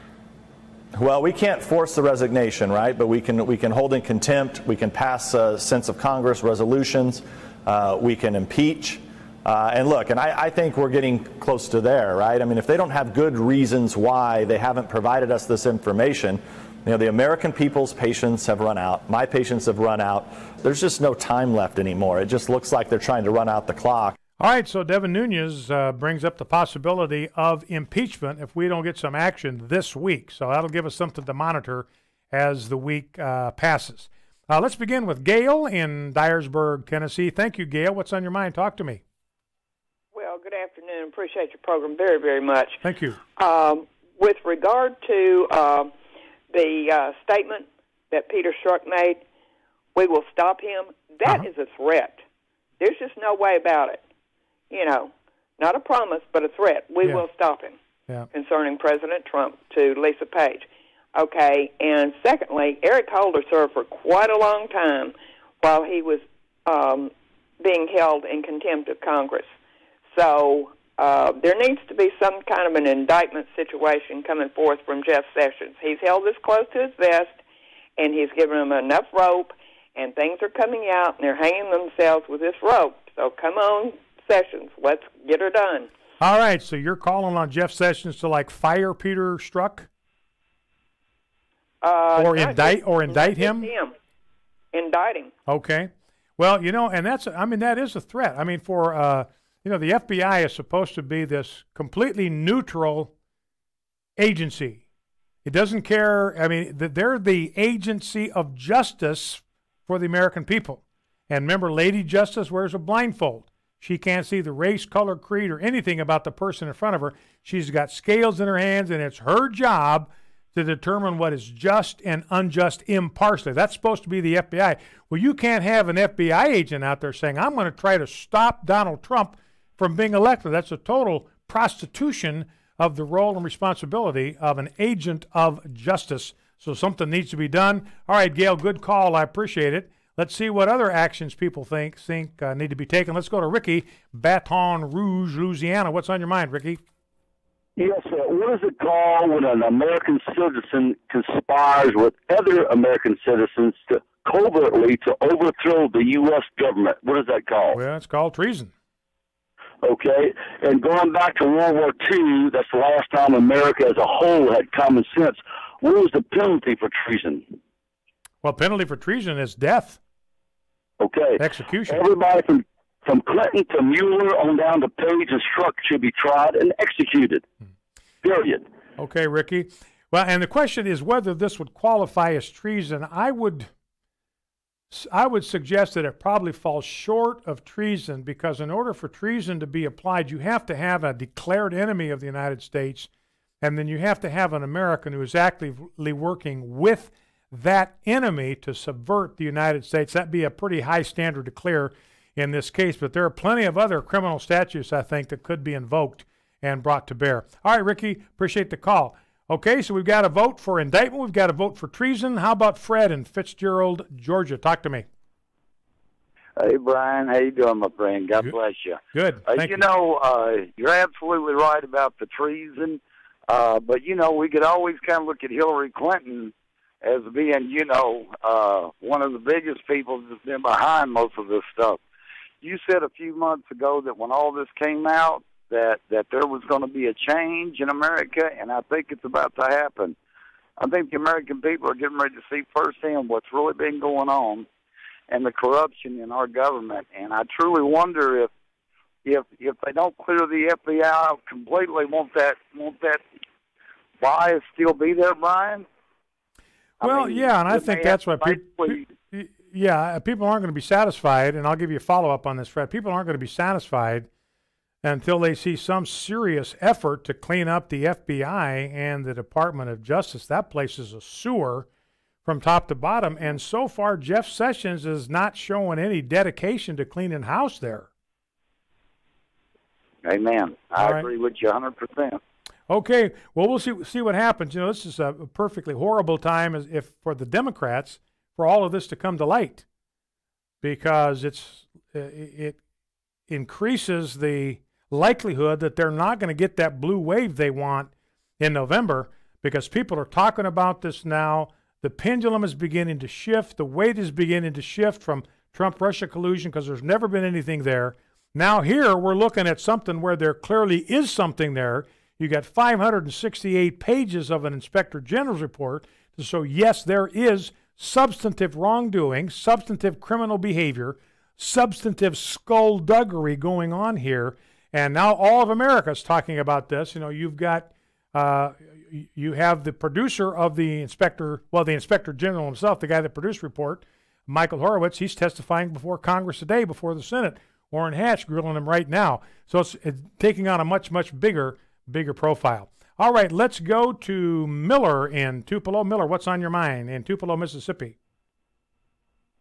Well, we can't force the resignation, right? But we can hold in contempt. We can pass sense of Congress resolutions. We can impeach. And look, and I think we're getting close to there, right? I mean, if they don't have good reasons why they haven't provided us this information, the American people's patience have run out. My patience have run out. There's just no time left anymore. It just looks like they're trying to run out the clock. All right, so Devin Nunes brings up the possibility of impeachment if we don't get some action this week. So that'll give us something to monitor as the week passes. Let's begin with Gail in Dyersburg, Tennessee. Thank you, Gail. What's on your mind? Talk to me. Well, good afternoon. Appreciate your program very, very much. Thank you. With regard to the statement that Peter Strzok made, we will stop him. That is a threat. There's just no way about it. Not a promise, but a threat. We will stop him concerning President Trump to Lisa Page. Okay, and secondly, Eric Holder served for quite a long time while he was being held in contempt of Congress. So there needs to be some kind of an indictment situation coming forth from Jeff Sessions. He's held this close to his vest, and he's given him enough rope, and things are coming out, and they're hanging themselves with this rope. So come on, Sessions, let's get her done. All right, so you're calling on Jeff Sessions to, fire Peter Strzok? Or indict him? Indict him. Okay. Well, and that is a threat. I mean, for... the FBI is supposed to be this completely neutral agency. It doesn't care. I mean, they're the agency of justice for the American people. And remember, Lady Justice wears a blindfold. She can't see the race, color, creed, or anything about the person in front of her. She's got scales in her hands, and it's her job to determine what is just and unjust impartially. That's supposed to be the FBI. Well, you can't have an FBI agent out there saying, I'm going to try to stop Donald Trump from being elected. That's a total prostitution of the role and responsibility of an agent of justice. So something needs to be done. All right, Gail, good call. I appreciate it. Let's see what other actions people think need to be taken. Let's go to Ricky, Baton Rouge, Louisiana. What's on your mind, Ricky? Yes, sir. What is it called when an American citizen conspires with other American citizens to covertly to overthrow the U.S. government? What is that called? Well, it's called treason. Okay. And going back to World War II, that's the last time America as a whole had common sense. What was the penalty for treason? Well, penalty for treason is death. Okay. Execution. Everybody from Clinton to Mueller on down to Page and Strzok should be tried and executed. Period. Okay, Ricky. Well, and the question is whether this would qualify as treason. I would suggest that it probably falls short of treason, because in order for treason to be applied, you have to have a declared enemy of the United States, and then you have to have an American who is actively working with that enemy to subvert the United States. That'd be a pretty high standard to clear in this case, but there are plenty of other criminal statutes, I think, that could be invoked and brought to bear. All right, Ricky, appreciate the call. Okay, so we've got a vote for indictment. We've got a vote for treason. How about Fred in Fitzgerald, Georgia? Talk to me. Hey, Brian. How you doing, my friend? God bless you. Good. Thank you. You're absolutely right about the treason, but, we could always kind of look at Hillary Clinton as being, one of the biggest people that's been behind most of this stuff. You said a few months ago that when all this came out, that there was going to be a change in America, and I think it's about to happen. I think the American people are getting ready to see firsthand what's really been going on and the corruption in our government. And I truly wonder if they don't clear the FBI out completely, won't that bias still be there, Brian? Well, yeah, and I think that's why people aren't going to be satisfied, and I'll give you a follow-up on this, Fred. People aren't going to be satisfied until they see some serious effort to clean up the FBI and the Department of Justice. That place is a sewer from top to bottom, and so far Jeff Sessions is not showing any dedication to cleaning house there. Amen. I agree with you 100%. Okay, well, we'll see what happens. This is a perfectly horrible time for the Democrats for all of this to come to light, because it increases the likelihood that they're not going to get that blue wave they want in November, because people are talking about this now. The pendulum is beginning to shift. The weight is beginning to shift from Trump-Russia collusion, because there's never been anything there. Now here we're looking at something where there clearly is something there. You got 568 pages of an Inspector General's report. So yes, there is substantive wrongdoing, substantive criminal behavior, substantive skullduggery going on here. And now all of America is talking about this. You've got, you have the producer of the Inspector General himself, the guy that produced the report, Michael Horowitz. He's testifying before Congress today, before the Senate. Orrin Hatch grilling him right now. So it's taking on a much, much bigger profile. All right, let's go to Miller in Tupelo. Miller, what's on your mind in Tupelo, Mississippi?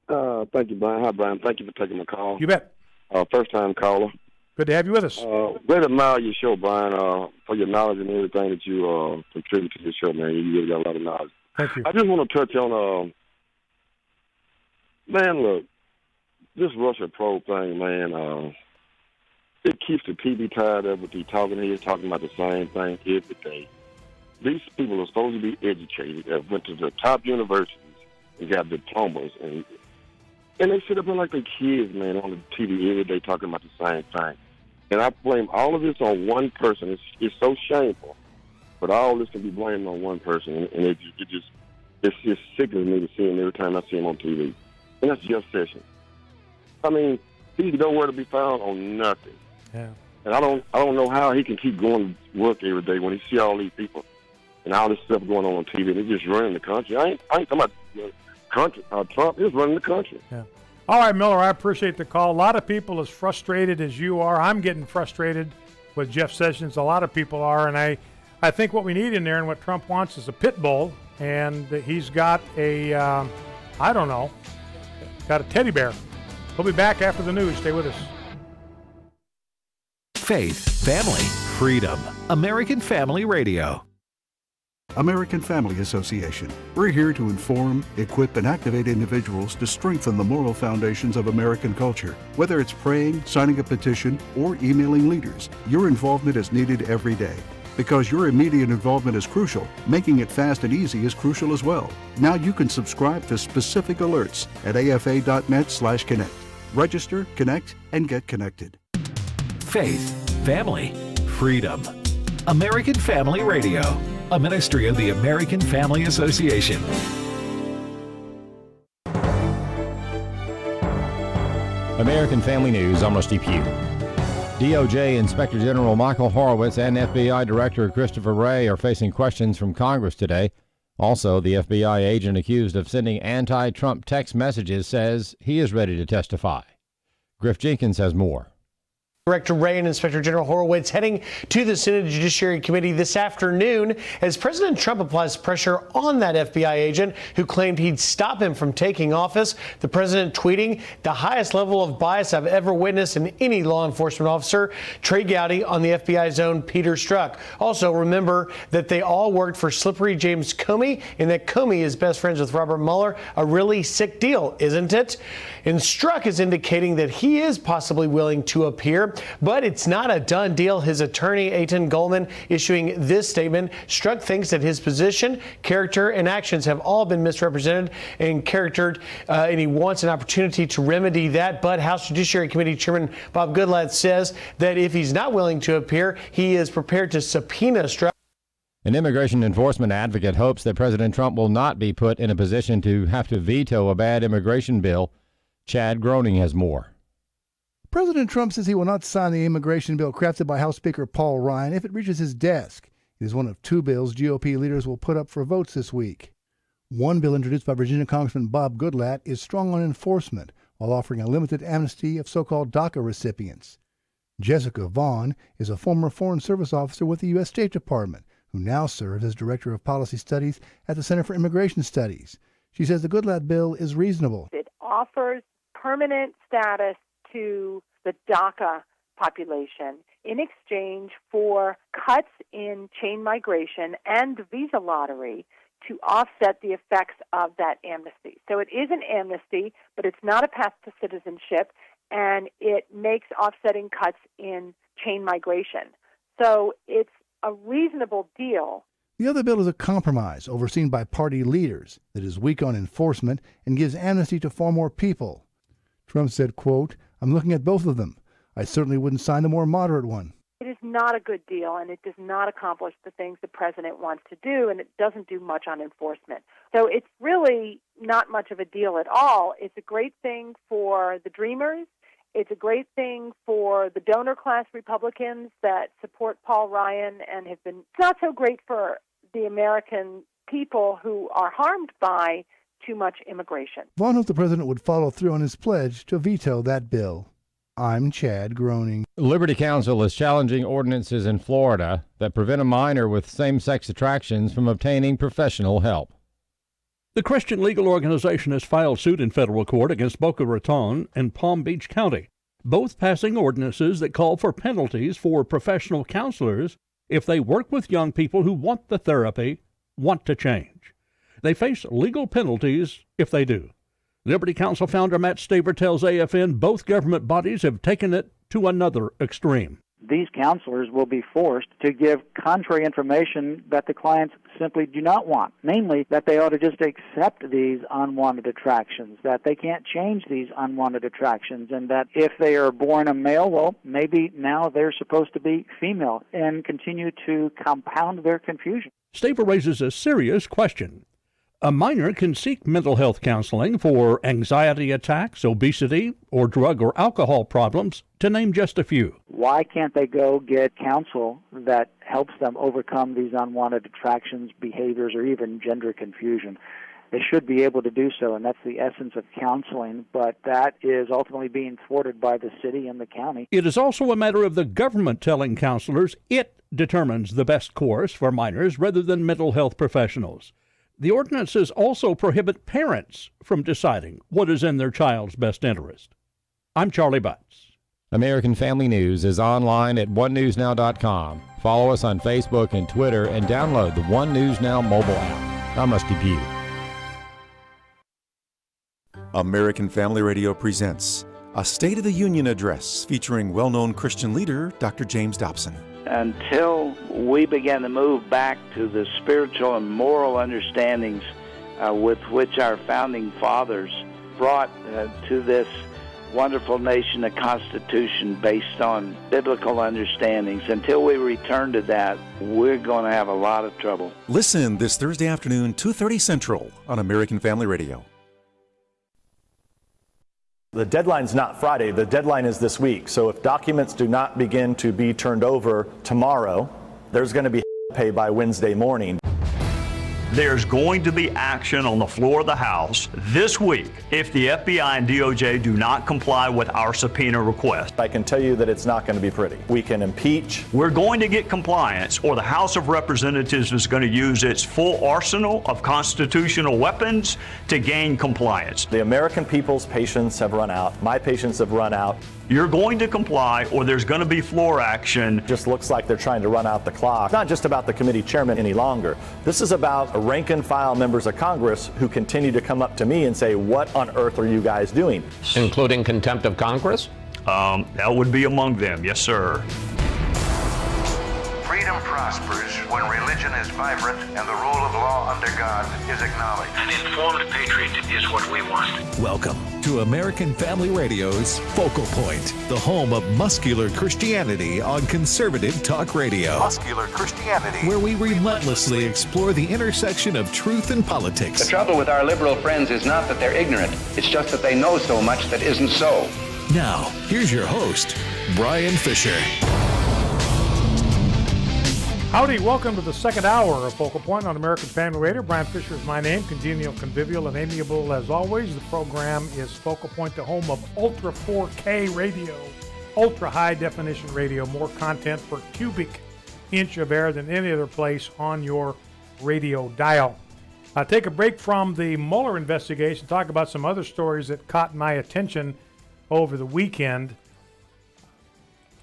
Thank you, Brian. Hi, Brian. Thank you for taking my call. You bet. First-time caller. Good to have you with us. Great admire your show, Brian, for your knowledge and everything that you contribute to the show, man. You really got a lot of knowledge. Thank you. I just want to touch on, man, look, this Russia probe thing, man, it keeps the TV tired of it. The talking heads talking about the same thing every day. These people are supposed to be educated, that went to the top universities and got diplomas, and they sit up there like they're kids, man, on the TV every day talking about the same thing. And I blame all of this on one person. It's so shameful, but all this can be blamed on one person, and it just sickens me to see him every time I see him on TV. And that's Jeff Sessions. I mean, he's nowhere to be found on nothing. Yeah. And I don't know how he can keep going to work every day when he see all these people and all this stuff going on TV, and he's just running the country. I ain't talking about country. Trump is running the country. Yeah. All right, Miller, I appreciate the call. A lot of people as frustrated as you are. I'm getting frustrated with Jeff Sessions. A lot of people are, and I think what we need in there and what Trump wants is a pit bull, and he's got a, I don't know, got a teddy bear. We'll be back after the news. Stay with us. Faith, family, freedom. American Family Radio. American Family Association. We're here to inform, equip, and activate individuals to strengthen the moral foundations of American culture. Whether it's praying, signing a petition, or emailing leaders, your involvement is needed every day. Because your immediate involvement is crucial, making it fast and easy is crucial as well. Now you can subscribe to specific alerts at afa.net/connect. Register, connect, and get connected. Faith, family, freedom. American Family Radio, a ministry of the American Family Association. American Family News, I'm Rusty Pugh. DOJ Inspector General Michael Horowitz and FBI Director Christopher Wray are facing questions from Congress today. Also, the FBI agent accused of sending anti-Trump text messages says he is ready to testify. Griff Jenkins has more. Director Wray and Inspector General Horowitz heading to the Senate Judiciary Committee this afternoon as President Trump applies pressure on that FBI agent who claimed he'd stop him from taking office. The president tweeting, "The highest level of bias I've ever witnessed in any law enforcement officer, Trey Gowdy on the FBI's own Peter Strzok." Also, remember that they all worked for slippery James Comey and that Comey is best friends with Robert Mueller. A really sick deal, isn't it? And Strzok is indicating that he is possibly willing to appear. But it's not a done deal. His attorney, Eitan Goldman, issuing this statement. Strzok thinks that his position, character, and actions have all been misrepresented and charactered, and he wants an opportunity to remedy that. But House Judiciary Committee Chairman Bob Goodlatte says that if he's not willing to appear, he is prepared to subpoena Strzok. An immigration enforcement advocate hopes that President Trump will not be put in a position to have to veto a bad immigration bill. Chad Groening has more. President Trump says he will not sign the immigration bill crafted by House Speaker Paul Ryan if it reaches his desk. It is one of two bills GOP leaders will put up for votes this week. One bill introduced by Virginia Congressman Bob Goodlatte is strong on enforcement while offering a limited amnesty of so-called DACA recipients. Jessica Vaughn is a former Foreign Service officer with the U.S. State Department who now serves as Director of Policy Studies at the Center for Immigration Studies. She says the Goodlatte bill is reasonable. It offers permanent status to the DACA population in exchange for cuts in chain migration and visa lottery to offset the effects of that amnesty. So it is an amnesty, but it's not a path to citizenship, and it makes offsetting cuts in chain migration. So it's a reasonable deal. The other bill is a compromise overseen by party leaders that is weak on enforcement and gives amnesty to far more people. Trump said, quote, "I'm looking at both of them. I certainly wouldn't sign the more moderate one." It is not a good deal, and it does not accomplish the things the president wants to do, and it doesn't do much on enforcement. So it's really not much of a deal at all. It's a great thing for the Dreamers. It's a great thing for the donor class Republicans that support Paul Ryan and have been. It's not so great for the American people who are harmed by too much immigration. Vaughn hoped the president would follow through on his pledge to veto that bill. I'm Chad Groening. Liberty Counsel is challenging ordinances in Florida that prevent a minor with same-sex attractions from obtaining professional help. The Christian legal organization has filed suit in federal court against Boca Raton and Palm Beach County, both passing ordinances that call for penalties for professional counselors if they work with young people who want the therapy, want to change. They face legal penalties if they do. Liberty Counsel founder Matt Staver tells AFN both government bodies have taken it to another extreme. These counselors will be forced to give contrary information that the clients simply do not want, namely that they ought to just accept these unwanted attractions, that they can't change these unwanted attractions, and that if they are born a male, well, maybe now they're supposed to be female, and continue to compound their confusion. Staver raises a serious question. A minor can seek mental health counseling for anxiety attacks, obesity, or drug or alcohol problems, to name just a few. Why can't they go get counsel that helps them overcome these unwanted attractions, behaviors, or even gender confusion? they should be able to do so, and that's the essence of counseling, but that is ultimately being thwarted by the city and the county. It is also a matter of the government telling counselors it determines the best course for minors rather than mental health professionals. The ordinances also prohibit parents from deciding what is in their child's best interest. I'm Charlie Butts. American Family News is online at onenewsnow.com. Follow us on Facebook and Twitter and download the One News Now mobile app. I'm Rusty Pugh. American Family Radio presents a State of the Union address featuring well-known Christian leader Dr. James Dobson. Until we began to move back to the spiritual and moral understandings with which our founding fathers brought to this wonderful nation a constitution based on biblical understandings, until we return to that, we're going to have a lot of trouble. Listen this Thursday afternoon, 2:30 Central on American Family Radio. The deadline's not Friday. The deadline is this week. So if documents do not begin to be turned over tomorrow, there's going to be pay by Wednesday morning. There's going to be action on the floor of the House this week if the FBI and DOJ do not comply with our subpoena request. I can tell you that it's not going to be pretty. We can impeach. We're going to get compliance, or the House of Representatives is going to use its full arsenal of constitutional weapons to gain compliance. The American people's patience have run out. My patience have run out. You're going to comply, or there's going to be floor action. Just looks like they're trying to run out the clock. It's not just about the committee chairman any longer. This is about rank and file members of Congress who continue to come up to me and say, what on earth are you guys doing? Including contempt of Congress? That would be among them, yes, sir. Freedom prospers when religion is vibrant and the rule of law under God is acknowledged. An informed patriot is what we want. Welcome to American Family Radio's Focal Point, the home of muscular Christianity on conservative talk radio. Muscular Christianity. Where we relentlessly explore the intersection of truth and politics. The trouble with our liberal friends is not that they're ignorant. It's just that they know so much that isn't so. Now, here's your host, Brian Fisher. Howdy, welcome to the second hour of Focal Point on American Family Radio. Brian Fisher is my name, congenial, convivial, and amiable as always. The program is Focal Point, the home of Ultra 4K radio, ultra high definition radio, more content per cubic inch of air than any other place on your radio dial. I'll take a break from the Mueller investigation, talk about some other stories that caught my attention over the weekend.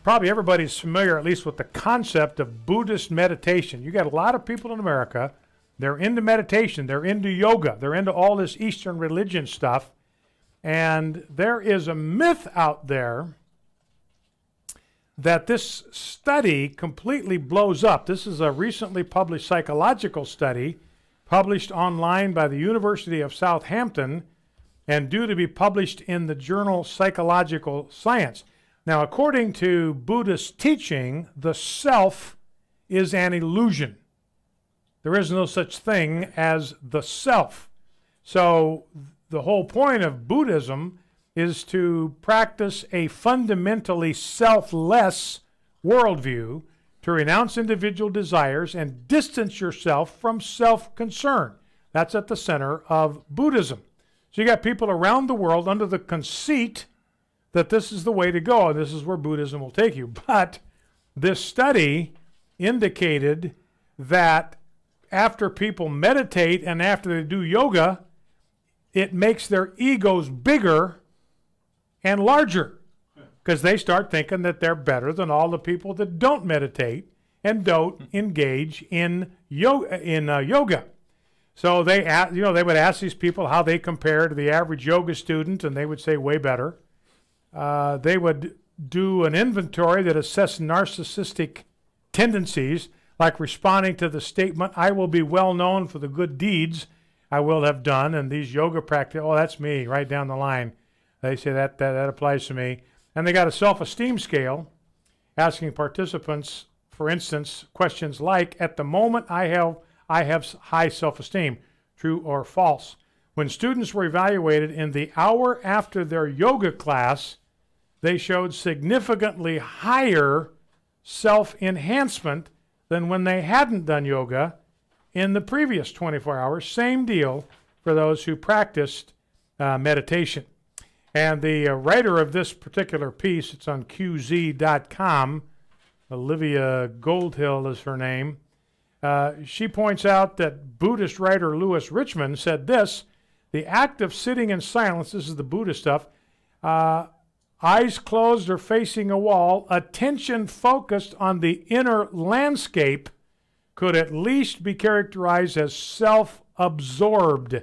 Probably everybody's familiar, at least with the concept of Buddhist meditation. You got a lot of people in America, they're into meditation, they're into yoga, they're into all this Eastern religion stuff, and there is a myth out there that this study completely blows up. This is a recently published psychological study published online by the University of Southampton and due to be published in the journal Psychological Science. Now, according to Buddhist teaching, the self is an illusion. There is no such thing as the self. So the whole point of Buddhism is to practice a fundamentally selfless worldview, to renounce individual desires and distance yourself from self-concern. That's at the center of Buddhism. So you got people around the world under the conceit that this is the way to go, and this is where Buddhism will take you. But this study indicated that after people meditate and after they do yoga, it makes their egos bigger and larger because they start thinking that they're better than all the people that don't meditate and don't engage in yoga. So they would ask these people how they compare to the average yoga student, and they would say way better. They would do an inventory that assessed narcissistic tendencies, like responding to the statement, I will be well known for the good deeds I will have done. And these yoga practice, oh, that's me, right down the line. They say that applies to me. And they got a self-esteem scale asking participants, for instance, questions like, at the moment I have high self-esteem, true or false. When students were evaluated in the hour after their yoga class, they showed significantly higher self-enhancement than when they hadn't done yoga in the previous 24 hours. Same deal for those who practiced meditation. And the writer of this particular piece, it's on QZ.com, Olivia Goldhill is her name. She points out that Buddhist writer Louis Richmond said this: the act of sitting in silence, this is the Buddhist stuff, eyes closed or facing a wall, attention focused on the inner landscape, could at least be characterized as self-absorbed.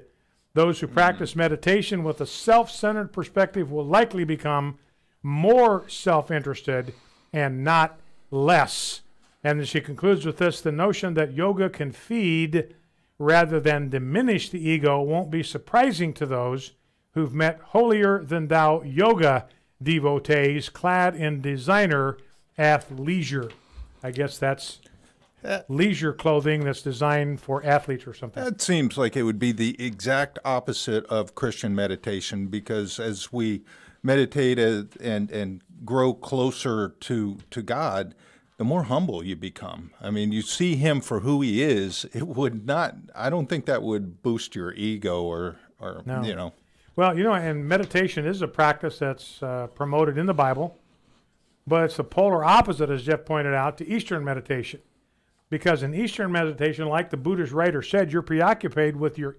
Those who practice meditation with a self-centered perspective will likely become more self-interested and not less. And then she concludes with this: the notion that yoga can feed rather than diminish the ego won't be surprising to those who've met holier-than-thou yoga devotees clad in designer athleisure. I guess that's leisure clothing that's designed for athletes or something. That seems like it would be the exact opposite of Christian meditation, because as we meditate and grow closer to God, the more humble you become. I mean, you see him for who he is. It would not, I don't think that would boost your ego or No. you know. Well, you know, and meditation is a practice that's promoted in the Bible, but it's the polar opposite, as Jeff pointed out, to Eastern meditation. Because in Eastern meditation, like the Buddhist writer said, you're preoccupied with your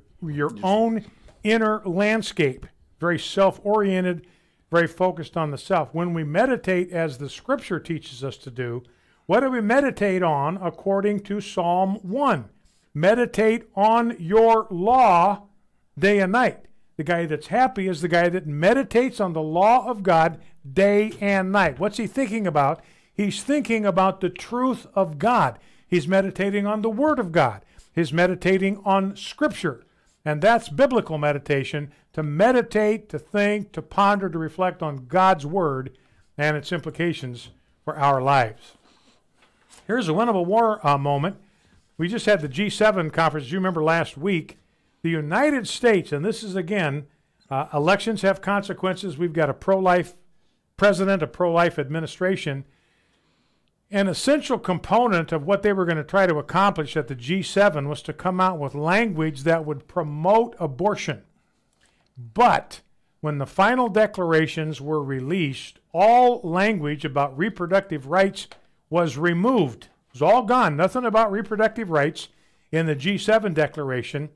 own inner landscape, very self-oriented, very focused on the self. When we meditate, as the Scripture teaches us to do, what do we meditate on according to Psalm 1? Meditate on your law day and night. The guy that's happy is the guy that meditates on the law of God day and night. What's he thinking about? He's thinking about the truth of God. He's meditating on the Word of God. He's meditating on Scripture. And that's biblical meditation, to meditate, to think, to ponder, to reflect on God's Word and its implications for our lives. Here's a winnable war moment. We just had the G7 conference. You remember last week, the United States, and this is again, elections have consequences. We've got a pro-life president, a pro-life administration. An essential component of what they were going to try to accomplish at the G7 was to come out with language that would promote abortion. But when the final declarations were released, all language about reproductive rights was removed. It was all gone. Nothing about reproductive rights in the G7 declaration.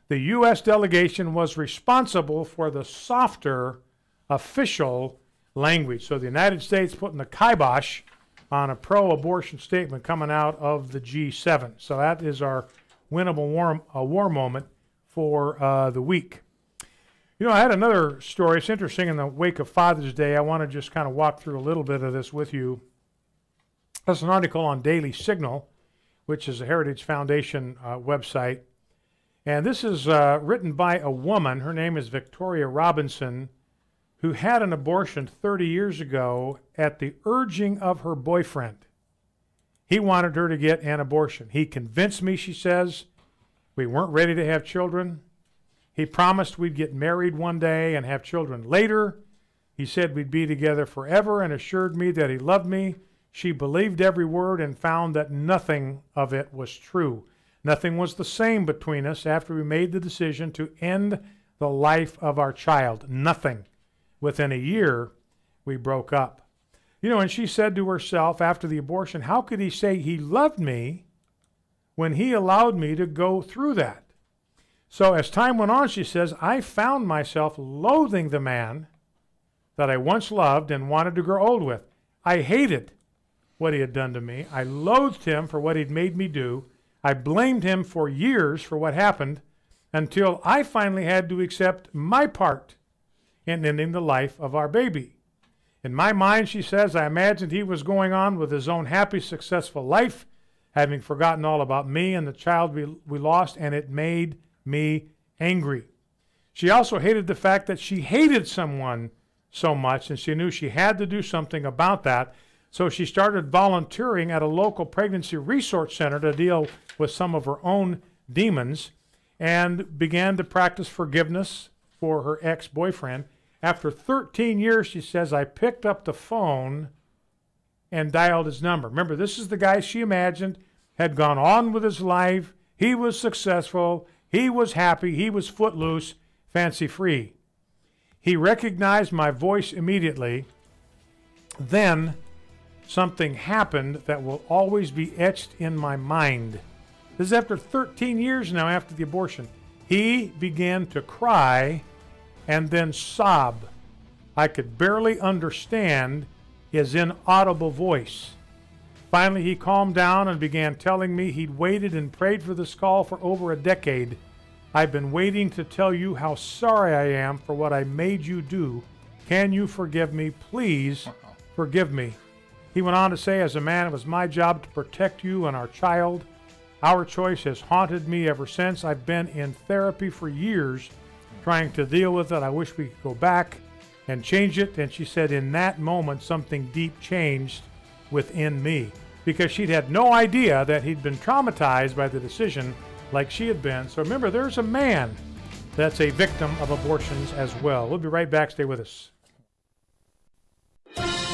The U.S. delegation was responsible for the softer official language. So the United States putting the kibosh on a pro-abortion statement coming out of the G7. So that is our winnable war moment for the week. You know, I had another story. It's interesting. In the wake of Father's Day, I want to just kind of walk through a little bit of this with you. That's an article on Daily Signal, which is a Heritage Foundation website. And this is written by a woman. Her name is Victoria Robinson, who had an abortion 30 years ago at the urging of her boyfriend. He wanted her to get an abortion. He convinced me, she says. We weren't ready to have children. He promised we'd get married one day and have children later. He said we'd be together forever and assured me that he loved me. She believed every word and found that nothing of it was true. Nothing was the same between us after we made the decision to end the life of our child. Nothing. Within a year, we broke up. You know, and she said to herself after the abortion, how could he say he loved me when he allowed me to go through that? So as time went on, she says, I found myself loathing the man that I once loved and wanted to grow old with. I hated what he had done to me. I loathed him for what he'd made me do. I blamed him for years for what happened until I finally had to accept my part in ending the life of our baby. In my mind, she says, I imagined he was going on with his own happy, successful life, having forgotten all about me and the child we lost, and it made me angry. She also hated the fact that she hated someone so much, and she knew she had to do something about that. So she started volunteering at a local pregnancy resource center to deal with some of her own demons and began to practice forgiveness for her ex-boyfriend. After 13 years, she says, I picked up the phone and dialed his number. Remember, this is the guy she imagined had gone on with his life. He was successful. He was happy. He was footloose, fancy-free. He recognized my voice immediately. Then something happened that will always be etched in my mind. This is after 13 years now after the abortion. He began to cry and then sob. I could barely understand his inaudible voice. Finally, he calmed down and began telling me he'd waited and prayed for this call for over a decade. I've been waiting to tell you how sorry I am for what I made you do. Can you forgive me? Please forgive me. He went on to say, as a man, it was my job to protect you and our child. Our choice has haunted me ever since. I've been in therapy for years trying to deal with it. I wish we could go back and change it. And she said in that moment, something deep changed within me, because she'd had no idea that he'd been traumatized by the decision like she had been. So remember, there's a man that's a victim of abortions as well. We'll be right back. Stay with us.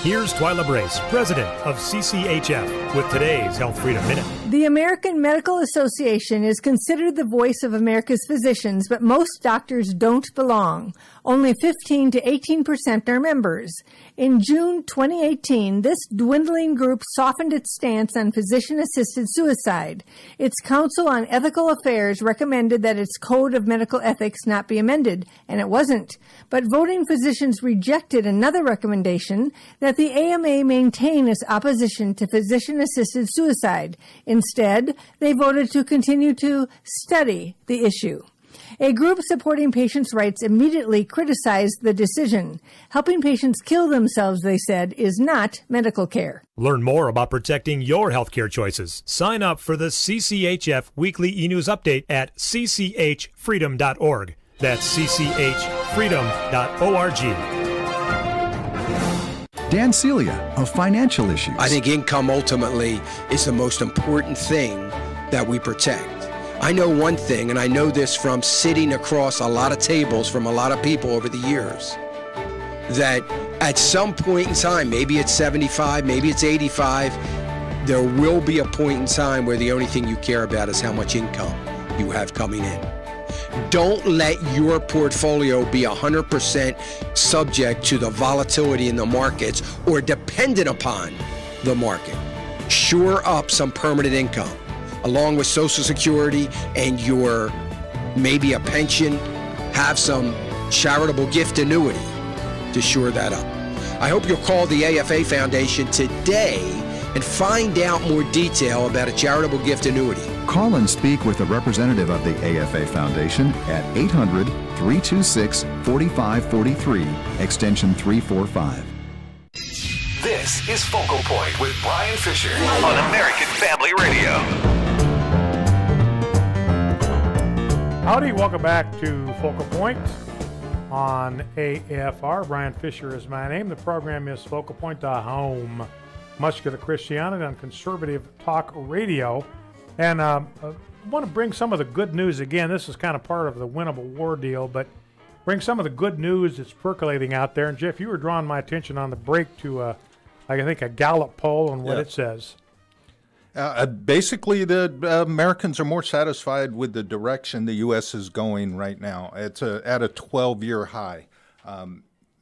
Here's Twyla Brace, president of CCHF, with today's Health Freedom Minute. The American Medical Association is considered the voice of America's physicians, but most doctors don't belong. Only 15 to 18% are members. In June 2018, this dwindling group softened its stance on physician-assisted suicide. Its Council on Ethical Affairs recommended that its Code of Medical Ethics not be amended, and it wasn't. But voting physicians rejected another recommendation that the AMA maintain its opposition to physician-assisted suicide. Instead, they voted to continue to study the issue. A group supporting patients' rights immediately criticized the decision. Helping patients kill themselves, they said, is not medical care. Learn more about protecting your healthcare choices. Sign up for the CCHF Weekly e-News Update at cchfreedom.org. That's cchfreedom.org. Dan Celia of Financial Issues. I think income ultimately is the most important thing that we protect. I know one thing, and I know this from sitting across a lot of tables from a lot of people over the years, that at some point in time, maybe it's 75, maybe it's 85, there will be a point in time where the only thing you care about is how much income you have coming in. Don't let your portfolio be 100% subject to the volatility in the markets or dependent upon the market. Shore up some permanent income, along with Social Security and your maybe a pension. Have some charitable gift annuity to shore that up. I hope you'll call the AFA Foundation today and find out more detail about a charitable gift annuity. Call and speak with a representative of the AFA Foundation at 800-326-4543, extension 345. This is Focal Point with Brian Fisher on American Family Radio. Howdy, welcome back to Focal Point on AFR. Brian Fisher is my name. The program is Focal Point, the home, muscular Christianity on conservative talk radio. And I want to bring some of the good news again. This is kind of part of the winnable war deal, but bring some of the good news that's percolating out there. And Jeff, you were drawing my attention on the break to, I think, a Gallup poll and what it says. Basically, the Americans are more satisfied with the direction the U.S. is going right now. It's at a 12-year high.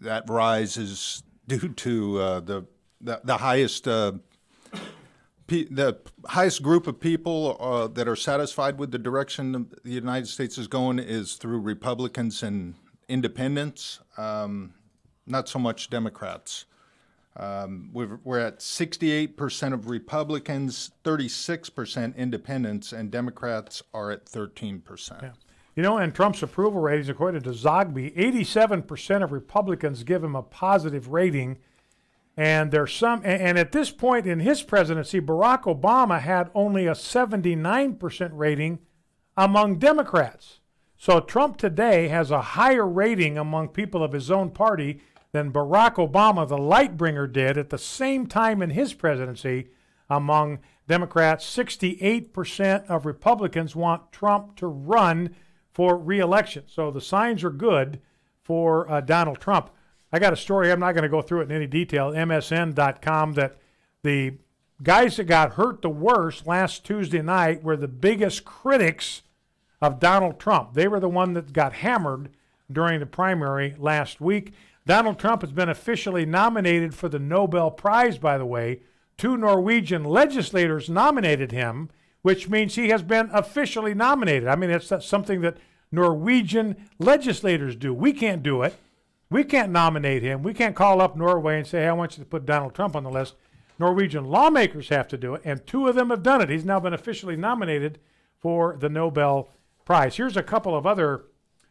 That rise is due to the highest group of people that are satisfied with the direction the United States is going is through Republicans and independents, not so much Democrats. We're at 68% of Republicans, 36% independents, and Democrats are at 13%. Yeah. You know, and Trump's approval ratings, according to Zogby, 87% of Republicans give him a positive rating. And there's some, and at this point in his presidency, Barack Obama had only a 79% rating among Democrats. So Trump today has a higher rating among people of his own party than Barack Obama, the light bringer, did at the same time in his presidency among Democrats. 68% of Republicans want Trump to run for re-election. So the signs are good for Donald Trump. I got a story, I'm not going to go through it in any detail, MSN.com, that the guys that got hurt the worst last Tuesday night were the biggest critics of Donald Trump. They were the one that got hammered during the primary last week. Donald Trump has been officially nominated for the Nobel Prize, by the way. 2 Norwegian legislators nominated him, which means he has been officially nominated. I mean, that's something that Norwegian legislators do. We can't do it. We can't nominate him. We can't call up Norway and say, hey, I want you to put Donald Trump on the list. Norwegian lawmakers have to do it, and 2 of them have done it. He's now been officially nominated for the Nobel Prize. Here's a couple of other,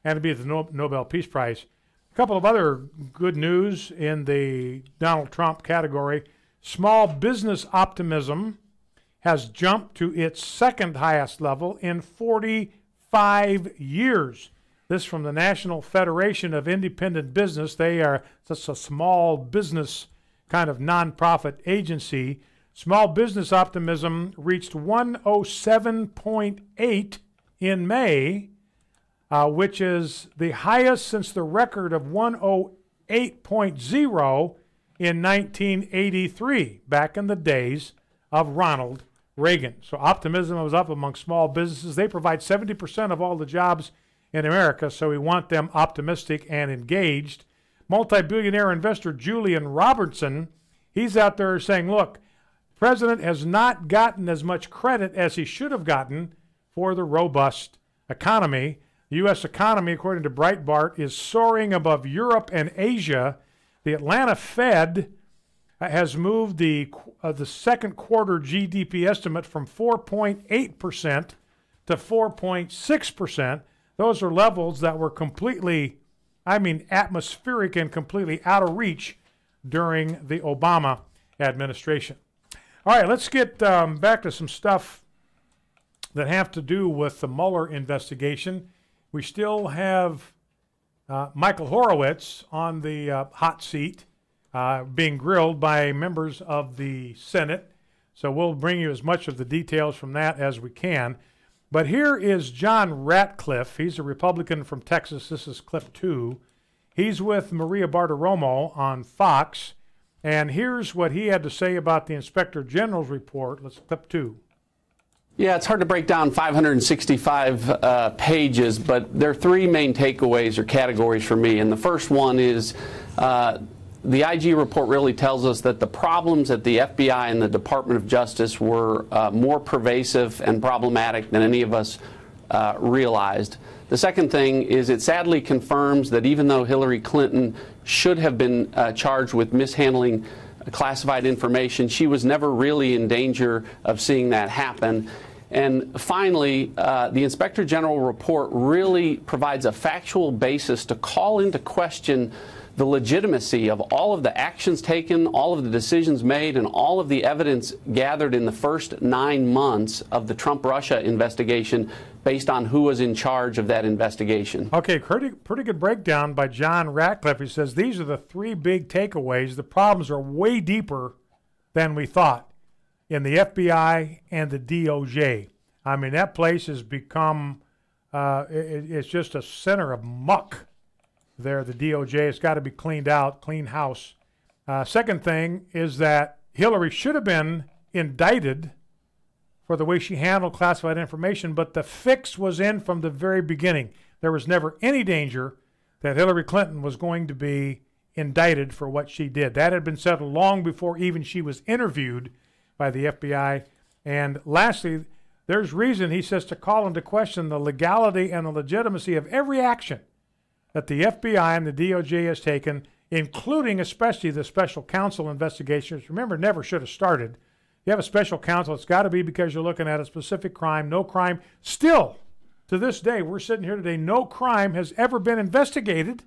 and it'd be the Nobel Peace Prize, a couple of other good news in the Donald Trump category. Small business optimism has jumped to its 2nd highest level in 45 years. This from the National Federation of Independent Business. They are just a small business kind of nonprofit agency. Small business optimism reached 107.8 in May, which is the highest since the record of 108.0 in 1983, back in the days of Ronald Reagan. So optimism was up among small businesses. They provide 70% of all the jobs in America, so we want them optimistic and engaged. Multi-billionaire investor Julian Robertson, he's out there saying, look, the president has not gotten as much credit as he should have gotten for the robust economy. The U.S. economy, according to Breitbart, is soaring above Europe and Asia. The Atlanta Fed has moved the second quarter GDP estimate from 4.8% to 4.6%. Those are levels that were completely, atmospheric and completely out of reach during the Obama administration. All right, let's get back to some stuff that have to do with the Mueller investigation. We still have Michael Horowitz on the hot seat, being grilled by members of the Senate. So we'll bring you as much of the details from that as we can. But here is John Ratcliffe. He's a Republican from Texas. This is clip 2. He's with Maria Bartiromo on Fox. And here's what he had to say about the Inspector General's report. Let's clip 2. Yeah, it's hard to break down 565 pages, but there are 3 main takeaways or categories for me. And the first one is the IG report really tells us that the problems at the FBI and the Department of Justice were more pervasive and problematic than any of us realized. The second thing is it sadly confirms that even though Hillary Clinton should have been charged with mishandling classified information, she was never really in danger of seeing that happen. And finally, the Inspector General report really provides a factual basis to call into question the legitimacy of all of the actions taken, all of the decisions made, and all of the evidence gathered in the first 9 months of the Trump-Russia investigation based on who was in charge of that investigation. Okay, pretty good breakdown by John Ratcliffe. He says these are the 3 big takeaways. The problems are way deeper than we thought in the FBI and the DOJ. I mean, that place has become, it's just a center of muck there, the DOJ. It's got to be cleaned out, clean house. Second thing is that Hillary should have been indicted for the way she handled classified information, but the fix was in from the very beginning. There was never any danger that Hillary Clinton was going to be indicted for what she did. That had been settled long before even she was interviewed by the FBI. And lastly, there's reason, he says, to call into question the legality and the legitimacy of every action that the FBI and the DOJ has taken, including especially the special counsel investigations. Remember, never should have started. You have a special counsel, it's got to be because you're looking at a specific crime. No crime. Still, to this day, we're sitting here today, no crime has ever been investigated,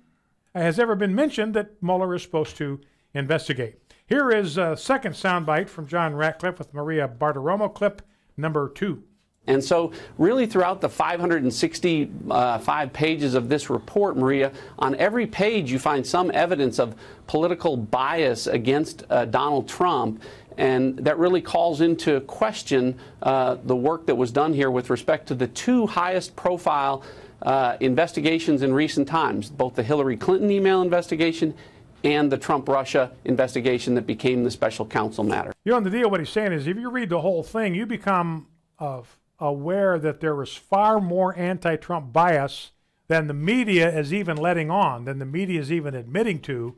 has ever been mentioned that Mueller is supposed to investigate. Here is a second soundbite from John Ratcliffe with Maria Bartiromo, clip number 2. And so really throughout the 565 pages of this report, Maria, on every page you find some evidence of political bias against Donald Trump. And that really calls into question the work that was done here with respect to the 2 highest profile investigations in recent times, both the Hillary Clinton email investigation and the Trump-Russia investigation that became the special counsel matter. You know, the deal, what he's saying is if you read the whole thing, you become aware that there was far more anti-Trump bias than the media is even letting on, than the media is even admitting to.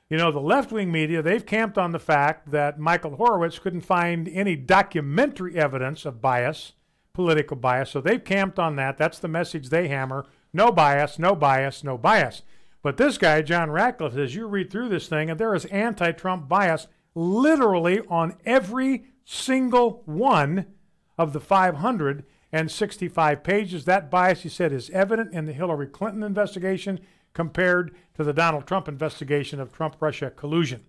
You know, the left-wing media, they've camped on the fact that Michael Horowitz couldn't find any documentary evidence of bias, political bias, so they've camped on that. That's the message they hammer. No bias, no bias, no bias. But this guy, John Ratcliffe, says you read through this thing, and there is anti-Trump bias literally on every single one of the 565 pages. That bias, he said, is evident in the Hillary Clinton investigation compared to the Donald Trump investigation of Trump-Russia collusion.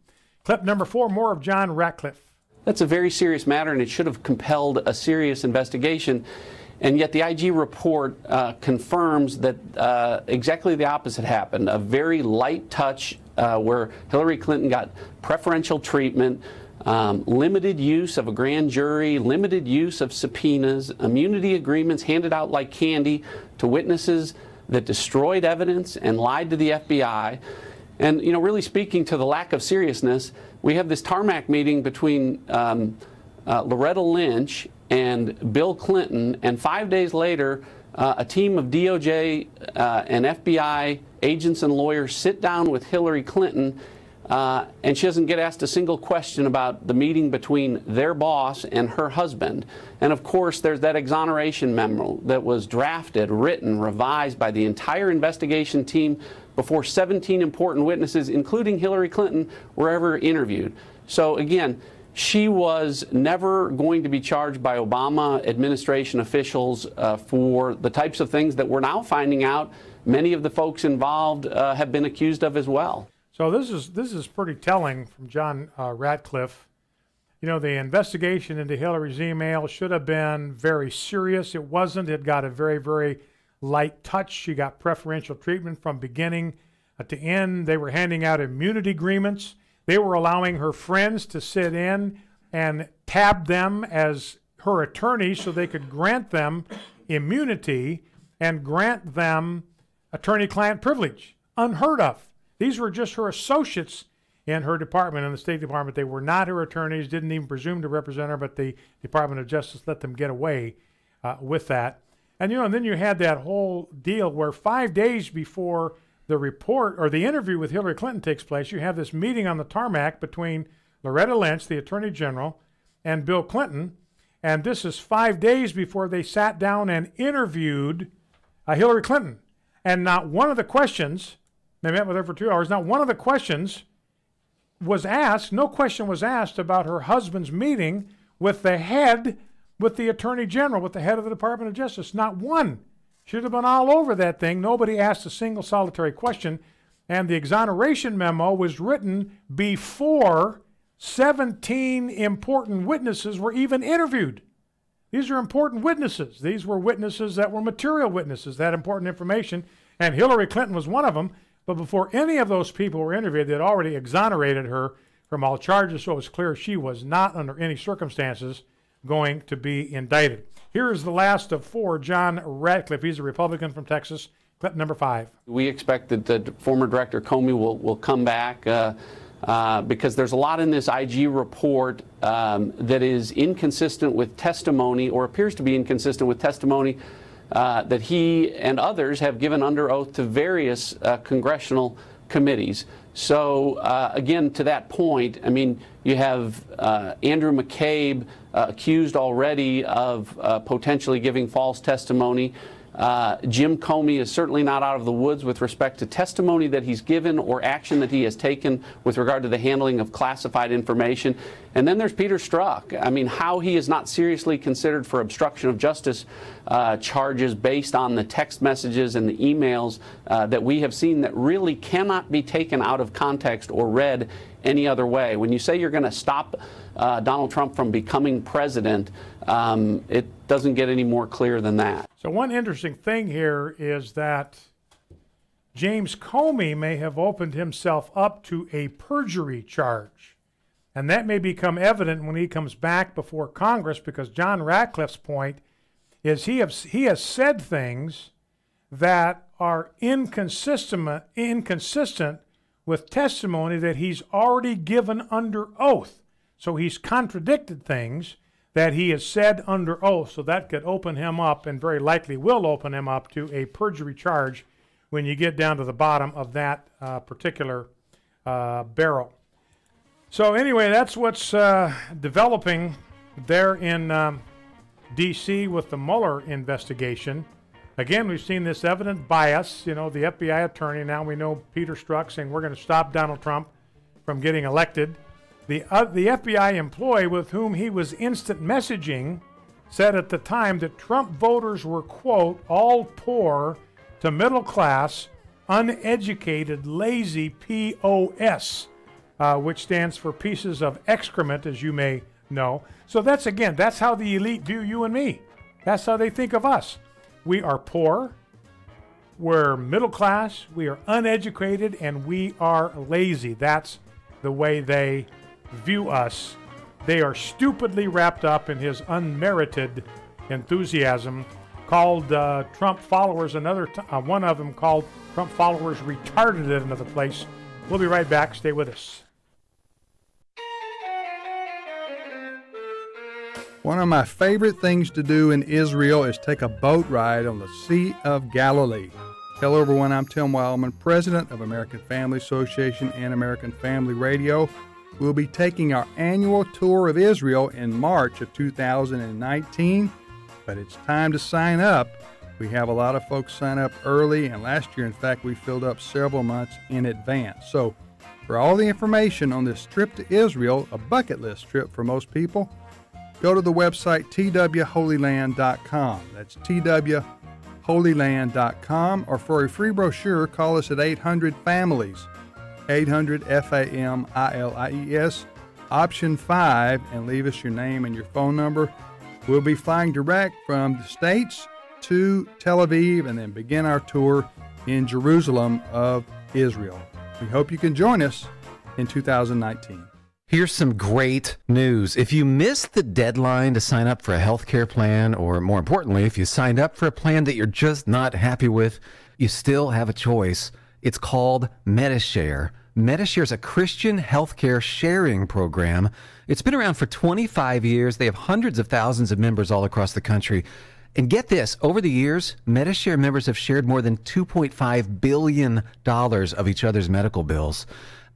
Clip number 4, more of John Ratcliffe. That's a very serious matter, and it should have compelled a serious investigation. And yet the IG report confirms that exactly the opposite happened. A very light touch where Hillary Clinton got preferential treatment, limited use of a grand jury, limited use of subpoenas, immunity agreements handed out like candy to witnesses that destroyed evidence and lied to the FBI. And, you know, really speaking to the lack of seriousness, we have this tarmac meeting between Loretta Lynch and Bill Clinton, and 5 days later, a team of DOJ and FBI agents and lawyers sit down with Hillary Clinton, and she doesn't get asked a single question about the meeting between their boss and her husband. And of course, there's that exoneration memo that was drafted, written, revised by the entire investigation team before 17 important witnesses, including Hillary Clinton, were ever interviewed. So again, she was never going to be charged by Obama administration officials for the types of things that we're now finding out many of the folks involved have been accused of as well. So this is pretty telling from John Ratcliffe. You know, the investigation into Hillary's email should have been very serious. It wasn't. It got a very, very light touch. She got preferential treatment from beginning to end. They were handing out immunity agreements. They were allowing her friends to sit in and tab them as her attorneys so they could grant them immunity and grant them attorney-client privilege. Unheard of. These were just her associates in her department, in the State Department. They were not her attorneys, didn't even presume to represent her, but the Department of Justice let them get away with that. And, you know, and then you had that whole deal where 5 days before the report or the interview with Hillary Clinton takes place, you have this meeting on the tarmac between Loretta Lynch, the Attorney General, and Bill Clinton. And this is 5 days before they sat down and interviewed Hillary Clinton. And not one of the questions, they met with her for 2 hours, not one of the questions was asked, no question was asked about her husband's meeting with the head, with the Attorney General, with the head of the Department of Justice. Not one. Should have been all over that thing. Nobody asked a single solitary question. And the exoneration memo was written before 17 important witnesses were even interviewed. These are important witnesses. These were witnesses that were material witnesses, that important information. And Hillary Clinton was one of them. But before any of those people were interviewed, they had already exonerated her from all charges, so it was clear she was not, under any circumstances, going to be indicted. Here is the last of 4, John Ratcliffe. He's a Republican from Texas. Clip number 5. We expect that the former Director Comey will come back because there's a lot in this IG report that is inconsistent with testimony, or appears to be inconsistent with testimony that he and others have given under oath to various congressional committees. So again, to that point, I mean, you have Andrew McCabe accused already of potentially giving false testimony. Jim Comey is certainly not out of the woods with respect to testimony that he's given or action that he has taken with regard to the handling of classified information. And then there's Peter Strzok. I mean, how he is not seriously considered for obstruction of justice charges based on the text messages and the emails that we have seen that really cannot be taken out of context or read any other way. When you say you're going to stop Donald Trump from becoming president, it doesn't get any more clear than that. So one interesting thing here is that James Comey may have opened himself up to a perjury charge. And that may become evident when he comes back before Congress, because John Ratcliffe's point is he has said things that are inconsistent with testimony that he's already given under oath. So he's contradicted things that he has said under oath, so that could open him up, and very likely will open him up, to a perjury charge when you get down to the bottom of that particular barrel. So anyway, that's what's developing there in D.C. with the Mueller investigation. Again, we've seen this evident bias. You know, the FBI attorney, now we know Peter Strzok, saying we're going to stop Donald Trump from getting elected. The FBI employee with whom he was instant messaging said at the time that Trump voters were, quote, all poor to middle class, uneducated, lazy POS, which stands for pieces of excrement, as you may know. So that's how the elite view you and me. That's how they think of us. We are poor, we're middle class, we are uneducated, and we are lazy. That's the way they view us. They are stupidly wrapped up in his unmerited enthusiasm, called Trump followers, one of them called Trump followers retarded at another place. We'll be right back. Stay with us. One of my favorite things to do in Israel is take a boat ride on the Sea of Galilee. Hello everyone, I'm Tim Wildman, president of American Family Association and American Family Radio. We'll be taking our annual tour of Israel in March of 2019, but it's time to sign up. We have a lot of folks sign up early, and last year, in fact, we filled up several months in advance. So for all the information on this trip to Israel, a bucket list trip for most people, go to the website twholyland.com. That's twholyland.com, or for a free brochure, call us at 800-FAMILIES, 800-FAMILIES, option 5, and leave us your name and your phone number. We'll be flying direct from the States to Tel Aviv and then begin our tour in Jerusalem of Israel. We hope you can join us in 2019. Here's some great news. If you missed the deadline to sign up for a health care plan, or more importantly, if you signed up for a plan that you're just not happy with, you still have a choice. It's called Medi-Share. Medi-Share is a Christian healthcare sharing program. It's been around for 25 years. They have hundreds of thousands of members all across the country. And get this, over the years, Medi-Share members have shared more than $2.5 billion of each other's medical bills.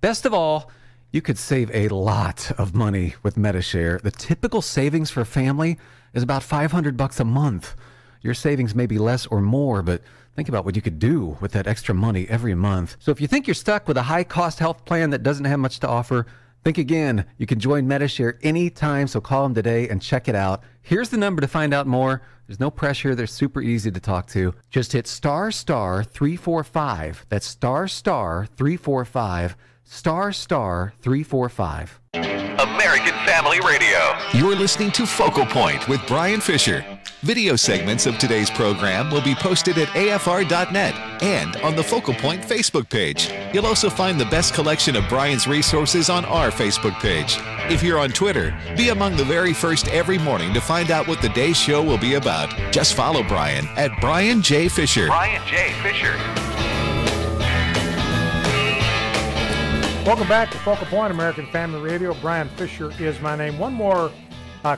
Best of all, you could save a lot of money with Medi-Share. The typical savings for a family is about $500 a month. Your savings may be less or more, but think about what you could do with that extra money every month. So if you think you're stuck with a high-cost health plan that doesn't have much to offer, think again. You can join Medi-Share anytime, so call them today and check it out. Here's the number to find out more. There's no pressure. They're super easy to talk to. Just hit *345. That's *345. *345. American Family Radio. You're listening to Focal Point with Brian Fisher. Video segments of today's program will be posted at afr.net and on the Focal Point Facebook page. You'll also find the best collection of Brian's resources on our Facebook page. If you're on Twitter, be among the very first every morning to find out what the day's show will be about. Just follow Brian at Brian J. Fisher. Brian J. Fisher. Welcome back to Focal Point, American Family Radio. Brian Fisher is my name. One more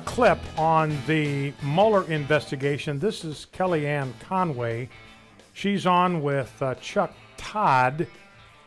clip on the Mueller investigation. This is Kellyanne Conway. She's on with Chuck Todd.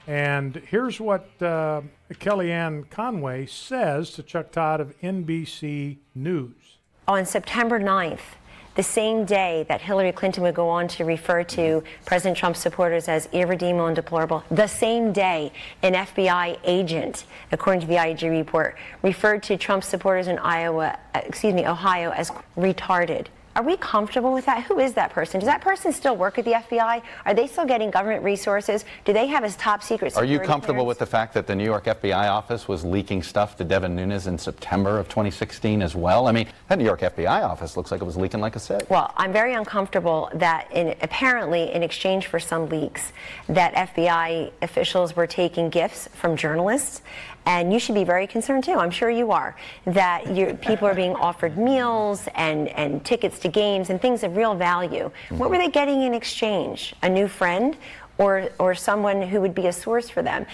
And here's what Kellyanne Conway says to Chuck Todd of NBC News. On September 9th, the same day that Hillary Clinton would go on to refer to President Trump's supporters as irredeemable and deplorable, the same day an FBI agent, according to the IG report, referred to Trump's supporters in Ohio as retarded. Are we comfortable with that? Who is that person? Does that person still work at the FBI? Are they still getting government resources? Do they have his top secret security Are you comfortable clearance? with the fact that the New York FBI office was leaking stuff to Devin Nunes in September of 2016 as well? I mean, that New York FBI office looks like it was leaking like a sieve. Well, I'm very uncomfortable that apparently in exchange for some leaks that FBI officials were taking gifts from journalists. And you should be very concerned too, I'm sure you are, that people are being offered meals and tickets to games and things of real value. Mm-hmm. What were they getting in exchange? A new friend? Or someone who would be a source for them?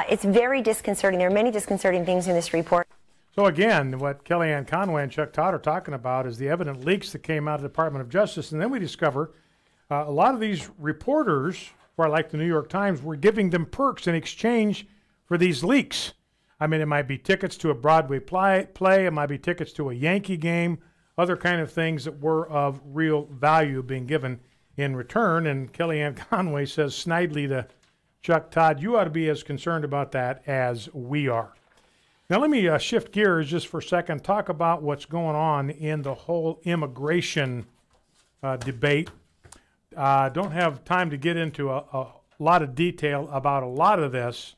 It's very disconcerting. There are many disconcerting things in this report. So again, what Kellyanne Conway and Chuck Todd are talking about is the evident leaks that came out of the Department of Justice. And then we discover a lot of these reporters, like the New York Times, were giving them perks in exchange for these leaks. I mean, it might be tickets to a Broadway play, it might be tickets to a Yankee game, other kind of things that were of real value being given in return. And Kellyanne Conway says snidely to Chuck Todd, you ought to be as concerned about that as we are. Now let me shift gears just for a second, talk about what's going on in the whole immigration debate. Don't have time to get into a lot of detail about a lot of this,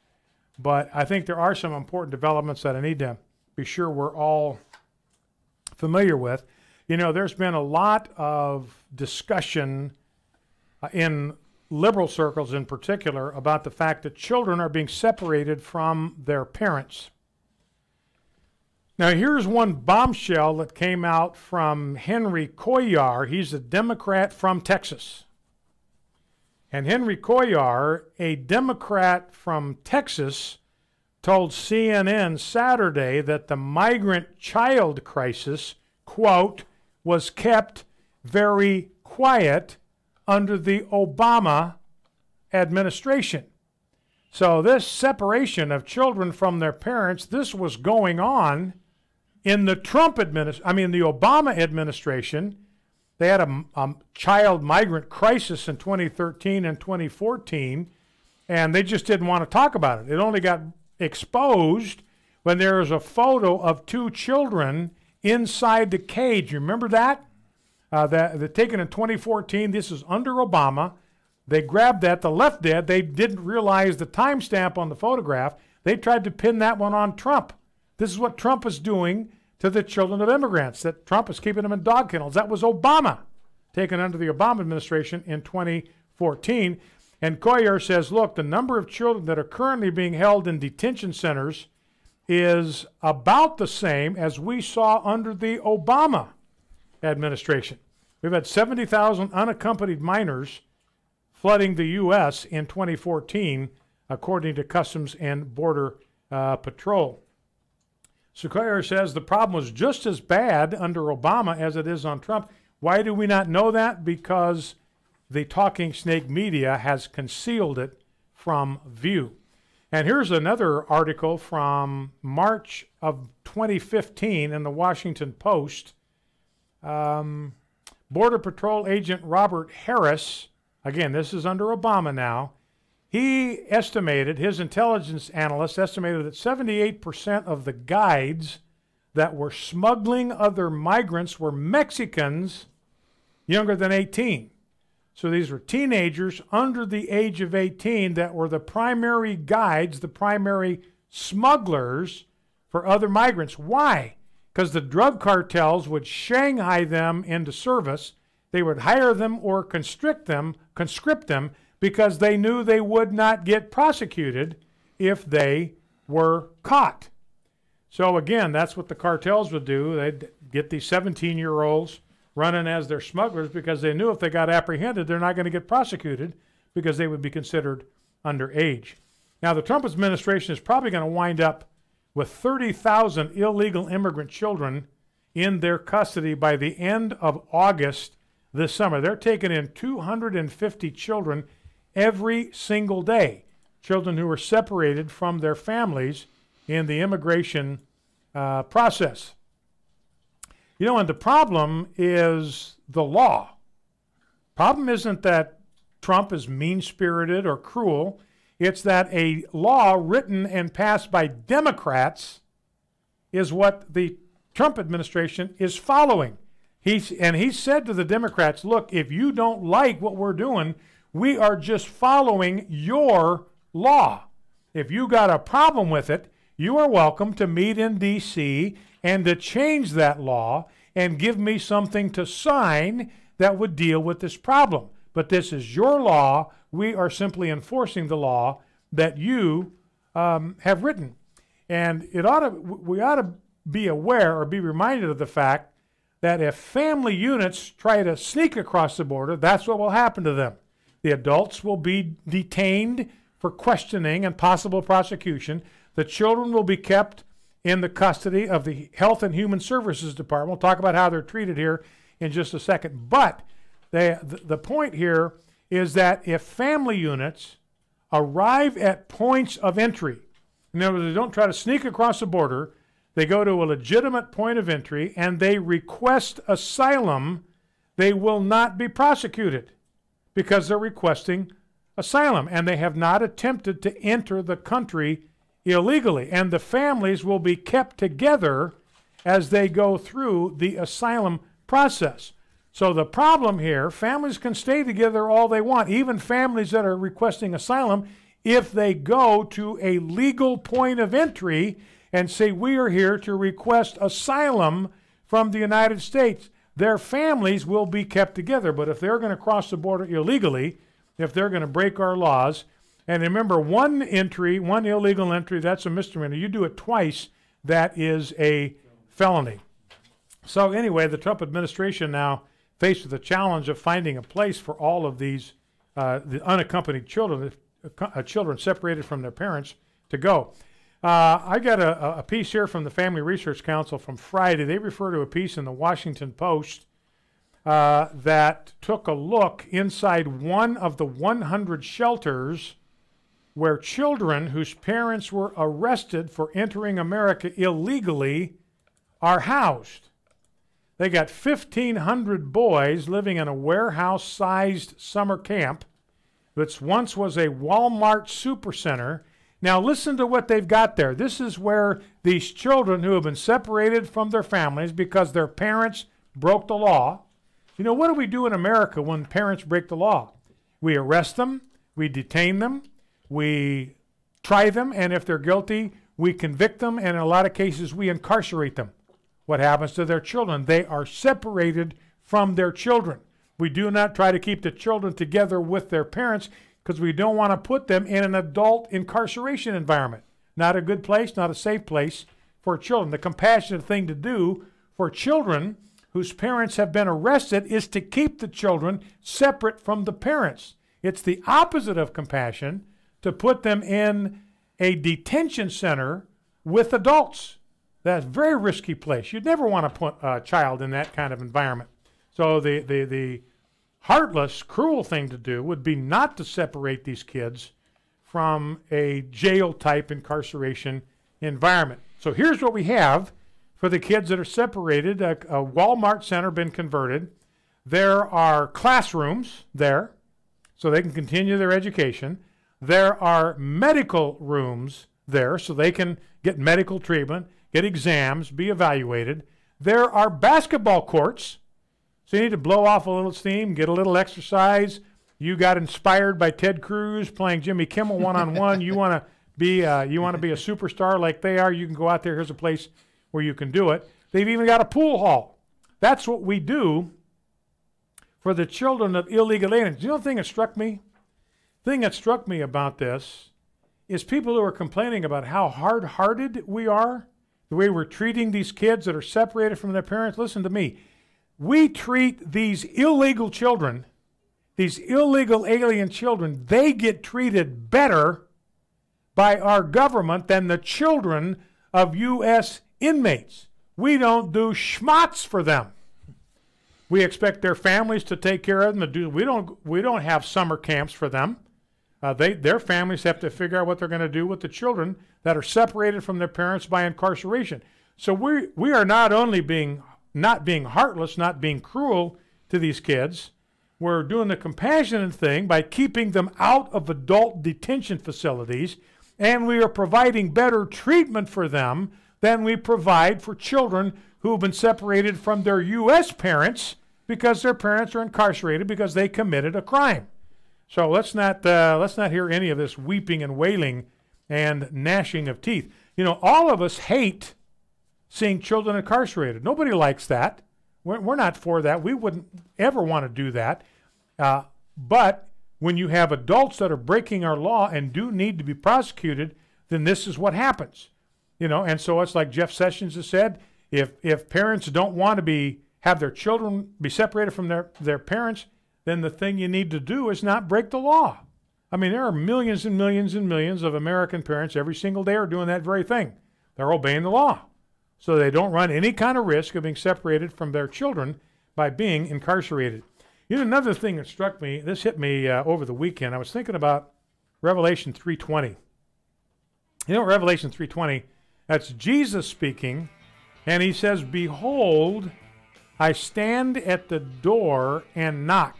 but I think there are some important developments that I need to be sure we're all familiar with. You know, there's been a lot of discussion in liberal circles in particular about the fact that children are being separated from their parents. Now, here's one bombshell that came out from Henry Cuellar. He's a Democrat from Texas. And Henry Cuellar, a Democrat from Texas, told CNN Saturday that the migrant child crisis, quote, was kept very quiet under the Obama administration. So this separation of children from their parents, this was going on in the the Obama administration. They had a child migrant crisis in 2013 and 2014, and they just didn't want to talk about it. It only got exposed when there was a photo of two children inside the cage. You remember that? That taken in 2014. This is under Obama. They grabbed that. The left did. They didn't realize the timestamp on the photograph. They tried to pin that one on Trump. This is what Trump is doing to the children of immigrants, that Trump is keeping them in dog kennels. That was Obama, taken under the Obama administration in 2014. And Cuellar says, look, the number of children that are currently being held in detention centers is about the same as we saw under the Obama administration. We've had 70,000 unaccompanied minors flooding the U.S. in 2014, according to Customs and Border Patrol. So Cuellar says the problem was just as bad under Obama as it is on Trump. Why do we not know that? Because the talking snake media has concealed it from view. And here's another article from March of 2015 in the Washington Post. Border Patrol agent Robert Harris, again, this is under Obama now, he estimated, his intelligence analyst estimated that 78% of the guides that were smuggling other migrants were Mexicans younger than 18. So these were teenagers under the age of 18 that were the primary guides, the primary smugglers for other migrants. Why? Because the drug cartels would Shanghai them into service. They would hire them or conscript them, because they knew they would not get prosecuted if they were caught. So again, that's what the cartels would do. They'd get these 17-year-olds running as their smugglers because they knew if they got apprehended, they're not going to get prosecuted because they would be considered underage. Now, the Trump administration is probably going to wind up with 30,000 illegal immigrant children in their custody by the end of August this summer. They're taking in 250 children every single day, children who are separated from their families in the immigration process. You know, and the problem is the law. Problem isn't that Trump is mean-spirited or cruel. It's that a law written and passed by Democrats is what the Trump administration is following. He said to the Democrats, look, if you don't like what we're doing, we are just following your law. If you got a problem with it, you are welcome to meet in D.C. and to change that law and give me something to sign that would deal with this problem. But this is your law. We are simply enforcing the law that you have written. And we ought to be aware or be reminded of the fact that if family units try to sneak across the border, that's what will happen to them. The adults will be detained for questioning and possible prosecution. The children will be kept in the custody of the Health and Human Services Department. We'll talk about how they're treated here in just a second. But the point here is that if family units arrive at points of entry, in other words, they don't try to sneak across the border, they go to a legitimate point of entry and they request asylum, they will not be prosecuted because they're requesting asylum and they have not attempted to enter the country illegally. And the families will be kept together as they go through the asylum process. So the problem here, families can stay together all they want, even families that are requesting asylum, if they go to a legal point of entry and say, we are here to request asylum from the United States. Their families will be kept together. But if they're going to cross the border illegally, if they're going to break our laws, and remember, one illegal entry, that's a misdemeanor. You do it twice, that is a felony. So anyway, the Trump administration now faced with the challenge of finding a place for all of these the unaccompanied children, children separated from their parents, to go. I got a piece here from the Family Research Council from Friday. They refer to a piece in the Washington Post that took a look inside one of the 100 shelters where children whose parents were arrested for entering America illegally are housed. They got 1,500 boys living in a warehouse-sized summer camp that once was a Walmart supercenter. Now listen to what they've got there. This is where these children who have been separated from their families because their parents broke the law. You know, what do we do in America when parents break the law? We arrest them, we detain them, we try them, and if they're guilty, we convict them, and in a lot of cases, we incarcerate them. What happens to their children? They are separated from their children. We do not try to keep the children together with their parents because we don't want to put them in an adult incarceration environment. Not a good place, not a safe place for children. The compassionate thing to do for children whose parents have been arrested is to keep the children separate from the parents. It's the opposite of compassion to put them in a detention center with adults. That's a very risky place. You'd never want to put a child in that kind of environment. So the heartless, cruel thing to do would be not to separate these kids from a jail-type incarceration environment. So here's what we have for the kids that are separated. A Walmart center been converted. There are classrooms there so they can continue their education. There are medical rooms there so they can get medical treatment, get exams, be evaluated. There are basketball courts, so you need to blow off a little steam, get a little exercise. You got inspired by Ted Cruz playing Jimmy Kimmel one-on-one. You want to be a superstar like they are. You can go out there. Here's a place where you can do it. They've even got a pool hall. That's what we do for the children of illegal aliens. You know the thing that struck me? The thing that struck me about this is people who are complaining about how hard-hearted we are, the way we're treating these kids that are separated from their parents. Listen to me. We treat these illegal children, these illegal alien children, they get treated better by our government than the children of U.S. inmates. We don't do schmutz for them. We expect their families to take care of them. We don't have summer camps for them. Their families have to figure out what they're going to do with the children that are separated from their parents by incarceration. So we are not only not being heartless, not being cruel to these kids. We're doing the compassionate thing by keeping them out of adult detention facilities, and we are providing better treatment for them than we provide for children who have been separated from their U.S. parents because their parents are incarcerated because they committed a crime. So let's not hear any of this weeping and wailing and gnashing of teeth. You know, all of us hate seeing children incarcerated. Nobody likes that. We're not for that. We wouldn't ever want to do that. But when you have adults that are breaking our law and do need to be prosecuted, then this is what happens. You know, and so it's like Jeff Sessions has said, if parents don't want to have their children be separated from their parents, then the thing you need to do is not break the law. I mean, there are millions and millions and millions of American parents every single day are doing that very thing. they're obeying the law. So they don't run any kind of risk of being separated from their children by being incarcerated. You know, another thing that struck me, this hit me over the weekend. I was thinking about Revelation 3:20. You know, Revelation 3:20, that's Jesus speaking, and he says, "Behold, I stand at the door and knock.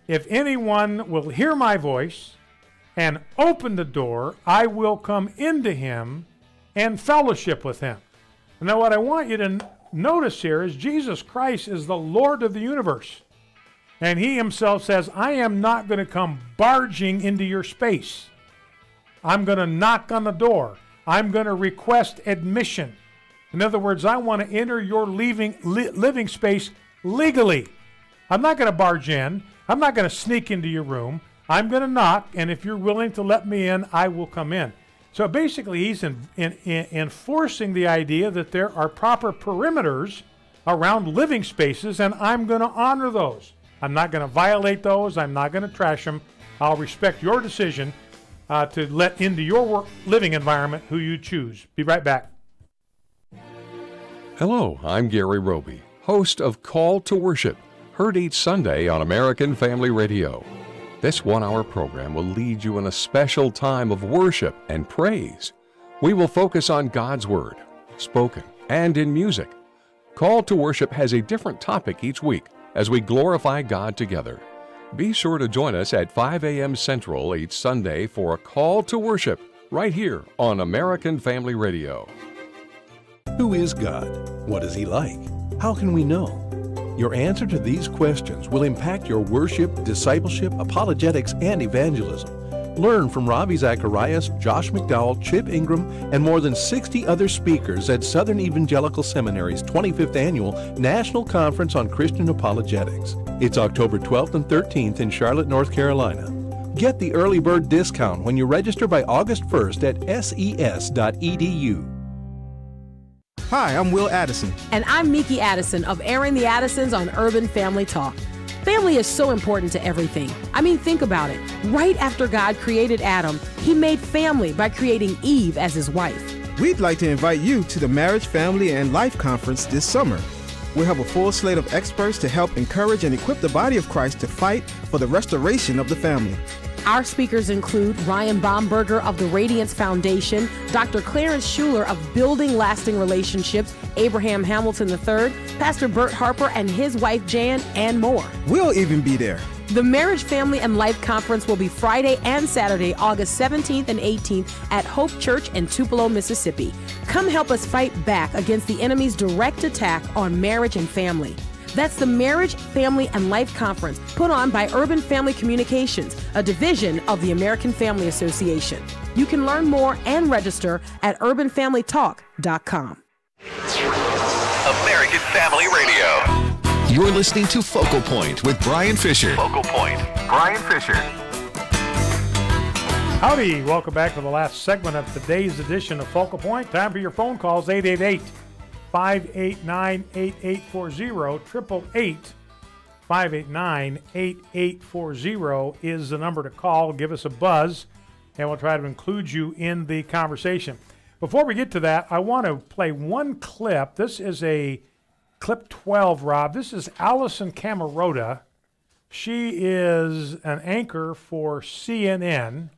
If anyone will hear my voice and open the door, I will come into him and fellowship with him." Now, what I want you to notice here is Jesus Christ is the Lord of the universe. And he himself says, I am not going to come barging into your space. I'm going to knock on the door. I'm going to request admission. In other words, I want to enter your living space legally. I'm not going to barge in. I'm not going to sneak into your room. I'm going to knock, and if you're willing to let me in, I will come in. So basically, he's enforcing the idea that there are proper perimeters around living spaces, and I'm going to honor those. I'm not going to violate those. I'm not going to trash them. I'll respect your decision to let into your living environment who you choose. Be right back. Hello, I'm Gary Roby, host of Call to Worship, heard each Sunday on American Family Radio. This one-hour program will lead you in a special time of worship and praise. We will focus on God's Word, spoken and in music. Call to Worship has a different topic each week as we glorify God together. Be sure to join us at 5 a.m. Central each Sunday for a Call to Worship right here on American Family Radio. Who is God? What is He like? How can we know? Your answer to these questions will impact your worship, discipleship, apologetics, and evangelism. Learn from Ravi Zacharias, Josh McDowell, Chip Ingram, and more than 60 other speakers at Southern Evangelical Seminary's 25th Annual National Conference on Christian Apologetics. It's October 12th and 13th in Charlotte, North Carolina. Get the early bird discount when you register by August 1st at ses.edu. Hi, I'm Will Addison. And I'm Miki Addison of Airing the Addisons on Urban Family Talk. Family is so important to everything. I mean, think about it. Right after God created Adam, He made family by creating Eve as his wife. We'd like to invite you to the Marriage, Family, and Life Conference this summer. We'll have a full slate of experts to help encourage and equip the body of Christ to fight for the restoration of the family. Our speakers include Ryan Baumberger of the Radiance Foundation, Dr. Clarence Schuler of Building Lasting Relationships, Abraham Hamilton III, Pastor Bert Harper and his wife Jan, and more. We'll even be there. The Marriage, Family, and Life Conference will be Friday and Saturday, August 17th and 18th at Hope Church in Tupelo, Mississippi. Come help us fight back against the enemy's direct attack on marriage and family. That's the Marriage, Family, and Life Conference put on by Urban Family Communications, a division of the American Family Association. You can learn more and register at urbanfamilytalk.com. American Family Radio. You're listening to Focal Point with Brian Fisher. Focal Point. Brian Fisher. Howdy. Welcome back to the last segment of today's edition of Focal Point. Time for your phone calls, 888-589-8840. 888-589-8840 is the number to call. Give us a buzz, and we'll try to include you in the conversation. Before we get to that, I want to play one clip. This is a clip 12, Rob. This is Allison Camerota. She is an anchor for CNN.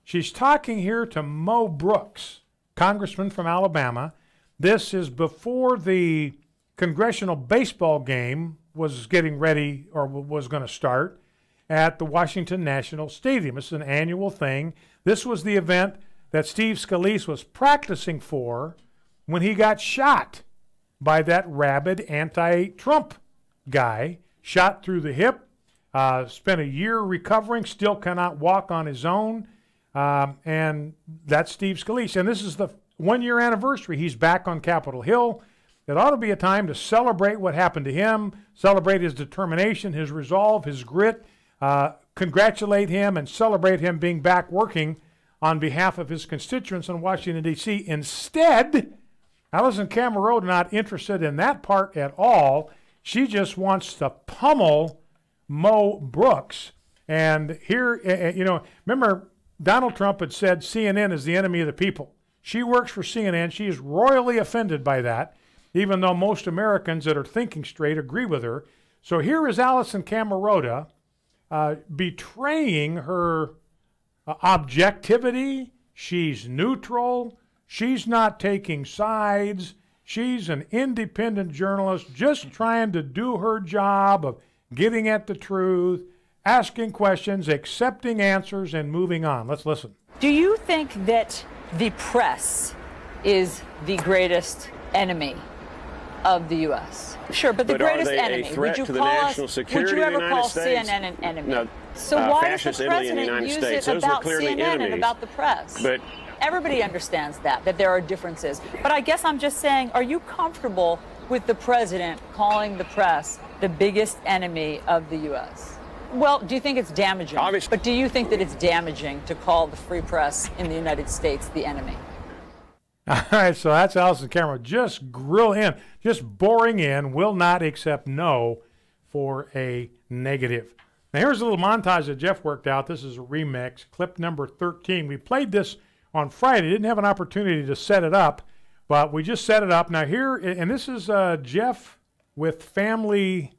She's talking here to Mo Brooks, congressman from Alabama. This is before the congressional baseball game was getting ready or was going to start at the Washington National Stadium. This is an annual thing. This was the event that Steve Scalise was practicing for when he got shot by that rabid anti-Trump guy, shot through the hip, spent a year recovering, still cannot walk on his own, and that's Steve Scalise. And this is the one-year anniversary. He's back on Capitol Hill. It ought to be a time to celebrate what happened to him, celebrate his determination, his resolve, his grit, congratulate him and celebrate him being back working on behalf of his constituents in Washington, D.C. Instead, Allison Camerota not interested in that part at all. She just wants to pummel Mo Brooks. And here, remember Donald Trump had said CNN is the enemy of the people. She works for CNN. She is royally offended by that, even though most Americans that are thinking straight agree with her. So here is Allison Camerota betraying her objectivity. She's neutral. She's not taking sides. She's an independent journalist just trying to do her job of getting at the truth, asking questions, accepting answers, and moving on. Let's listen. Do you think that the press is the greatest enemy of the U.S.? Sure, but the greatest enemy. Would you ever call CNN an enemy? No. So why does the president use it about CNN and about the press? But everybody understands that there are differences. But I guess I'm just saying, are you comfortable with the president calling the press the biggest enemy of the U.S.? Well, do you think it's damaging? Obviously. But do you think that it's damaging to call the free press in the United States the enemy? All right, so that's Allison Cameron. Just grill in, just boring in, will not accept no for a negative. Now, here's a little montage that Jeff worked out. This is a remix, clip number 13. We played this on Friday. Didn't have an opportunity to set it up, but we just set it up. Now, here, and this is Jeff with family,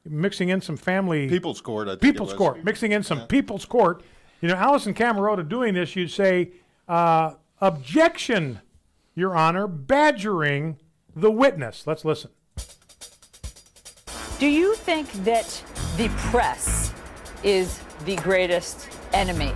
mixing in some family. People's Court, I think People's Court, mixing in some People's Court. You know, Allison Camerota doing this, you'd say, objection, Your Honor, badgering the witness. Let's listen. Do you think that the press is the greatest enemy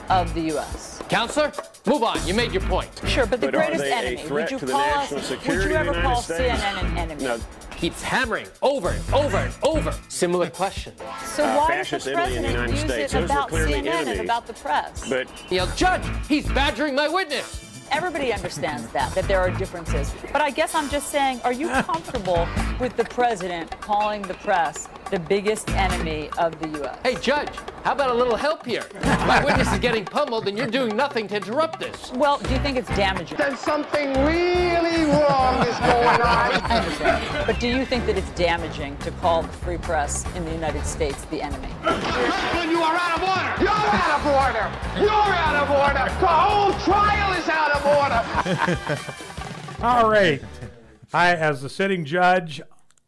of the U.S.? Counselor, move on. You made your point. Sure, but the greatest enemy. Would you ever call CNN an enemy? No. Keeps hammering over and over and over. Similar question. So why does the president use it about CNN and about the press? But, Judge, he's badgering my witness. Everybody understands that there are differences. But I guess I'm just saying, are you comfortable with the president calling the press the biggest enemy of the U.S.? Hey, Judge, how about a little help here? My witness is getting pummeled and you're doing nothing to interrupt this. Well, do you think it's damaging? There's something really wrong is going on. I understand. But do you think that it's damaging to call the free press in the United States the enemy? When you are out of order. You're out of order. You're out of order. The whole trial is out of order. All right. I, as the sitting judge,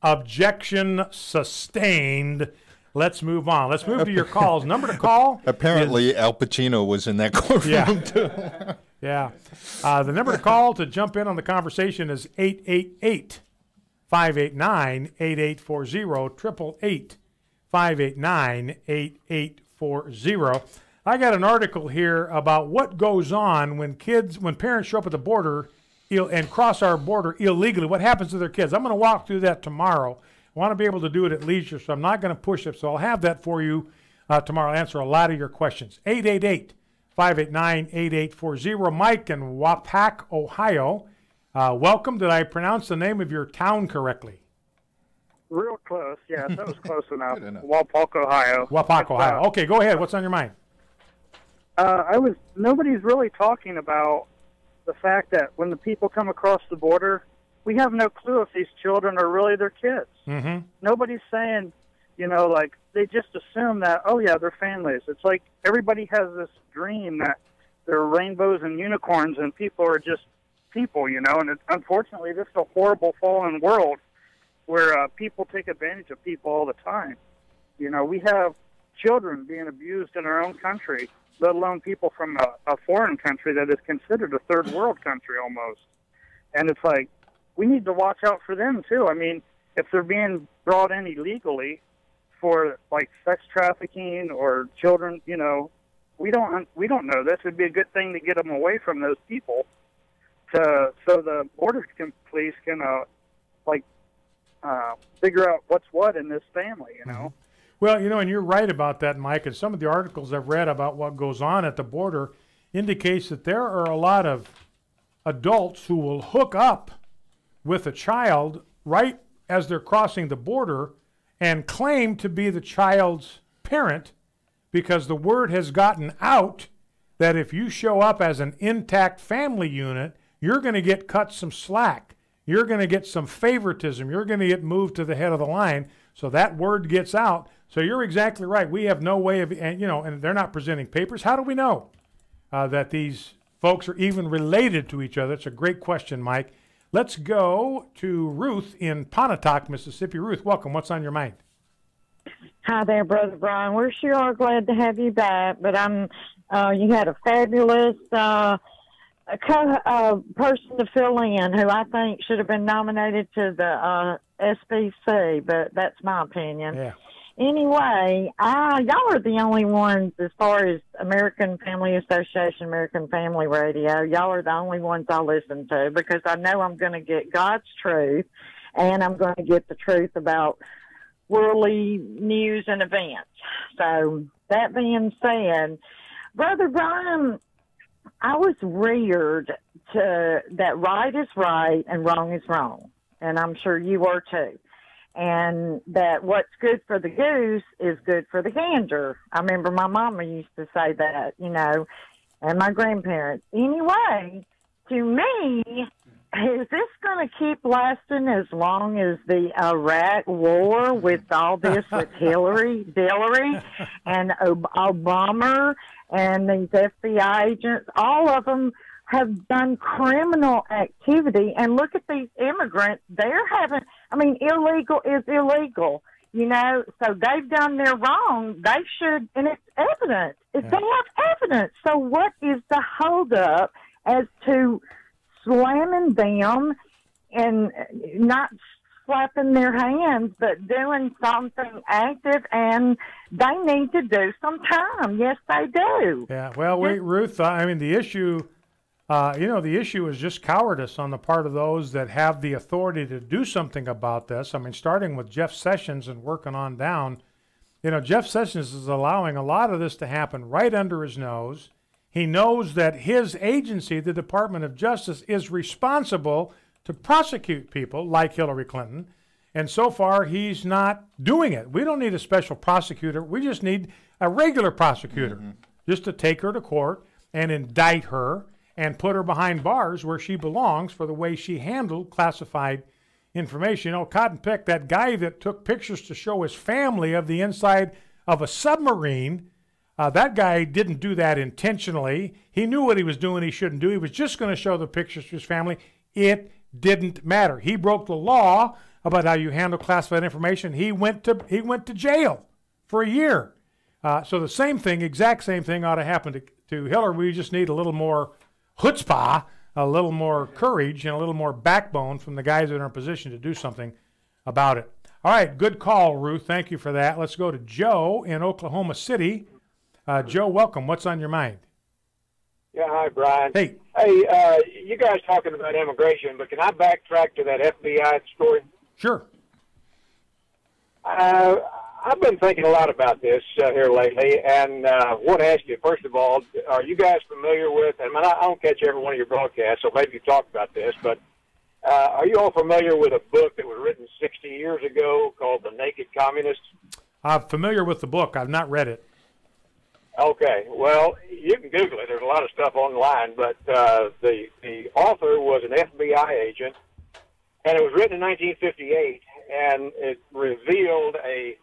objection sustained. Let's move on. Let's move to your calls. Number to call. Apparently, Al Pacino was in that courtroom, too. Yeah. The number to call to jump in on the conversation is 888-589-8840, 888-589-8840. I got an article here about what goes on when parents show up at the border and cross our border illegally. What happens to their kids? I'm going to walk through that tomorrow. I want to be able to do it at leisure, so I'm not going to push it. So I'll have that for you tomorrow. I'll answer a lot of your questions. 888-589-8840. Mike in Wapak, Ohio. Welcome. Did I pronounce the name of your town correctly? Real close. Yeah, that was close enough. Wapak, Ohio. Wapak, Ohio. Okay, go ahead. What's on your mind? Nobody's really talking about the fact that when the people come across the border, we have no clue if these children are really their kids. Mm-hmm. Nobody's saying, like they just assume that, oh yeah, they're families. It's like everybody has this dream that they're rainbows and unicorns and people are just people, and unfortunately this is a horrible fallen world where people take advantage of people all the time. We have children being abused in our own country, let alone people from a foreign country that is considered a third world country almost. And it's like, we need to watch out for them too. I mean, if they're being brought in illegally for like sex trafficking or children, we don't know this. It'd be a good thing to get them away from those people so the border police can figure out what's what in this family, Well, and you're right about that, Mike, and some of the articles I've read about what goes on at the border indicates that there are a lot of adults who will hook up with a child right as they're crossing the border and claim to be the child's parent because the word has gotten out that if you show up as an intact family unit, you're going to get cut some slack. You're going to get some favoritism. You're going to get moved to the head of the line. So that word gets out. So you're exactly right. We have no way of, and they're not presenting papers. How do we know that these folks are even related to each other? It's a great question, Mike. Let's go to Ruth in Pontotoc, Mississippi. Ruth, welcome. What's on your mind? Hi there, Brother Brian. We're sure glad to have you back, but you had a fabulous person to fill in who I think should have been nominated to the SBC, but that's my opinion. Yeah. Anyway, y'all are the only ones, as far as American Family Association, American Family Radio, y'all are the only ones I listen to, because I know I'm going to get God's truth, and I'm going to get the truth about worldly news and events. So, that being said, Brother Brian, I was reared to that right is right and wrong is wrong, and I'm sure you were too. And that what's good for the goose is good for the gander. I remember my mama used to say that, and my grandparents. Anyway, to me, is this going to keep lasting as long as the Iraq war with all this with Hillary and Obama and these FBI agents? All of them have done criminal activity, and look at these immigrants. Illegal is illegal, so they've done their wrong. They should, and it's evidence. They have evidence. So what is the holdup as to slamming them and not slapping their hands, but doing something active? And they need to do some time. Yes, they do. Yeah, well, wait, Ruth, the issue... the issue is just cowardice on the part of those that have the authority to do something about this. Starting with Jeff Sessions and working on down, Jeff Sessions is allowing a lot of this to happen right under his nose. He knows that his agency, the Department of Justice, is responsible to prosecute people like Hillary Clinton. And so far, he's not doing it. We don't need a special prosecutor. We just need a regular prosecutor just to take her to court and indict her and put her behind bars where she belongs for the way she handled classified information. Cotton Pick, that guy that took pictures to show his family of the inside of a submarine, that guy didn't do that intentionally. He knew what he was doing he shouldn't do. He was just going to show the pictures to his family. It didn't matter. He broke the law about how you handle classified information. He went to jail for a year. So the same thing, exact same thing ought to happen to Hillary. We just need a little more chutzpah, a little more courage, and a little more backbone from the guys that are in a position to do something about it. All right, good call, Ruth. Thank you for that. Let's go to Joe in Oklahoma City. Joe, welcome. What's on your mind? Yeah, hi, Brian. Hey. Hey, you guys talking about immigration, but can I backtrack to that FBI story? Sure. I've been thinking a lot about this here lately, and I want to ask you, first of all, are you guys familiar with, I don't catch every one of your broadcasts, so maybe you talked about this, but are you all familiar with a book that was written 60 years ago called The Naked Communist? I'm familiar with the book. I've not read it. Okay, well, you can Google it. There's a lot of stuff online, but the author was an FBI agent, and it was written in 1958, and it revealed a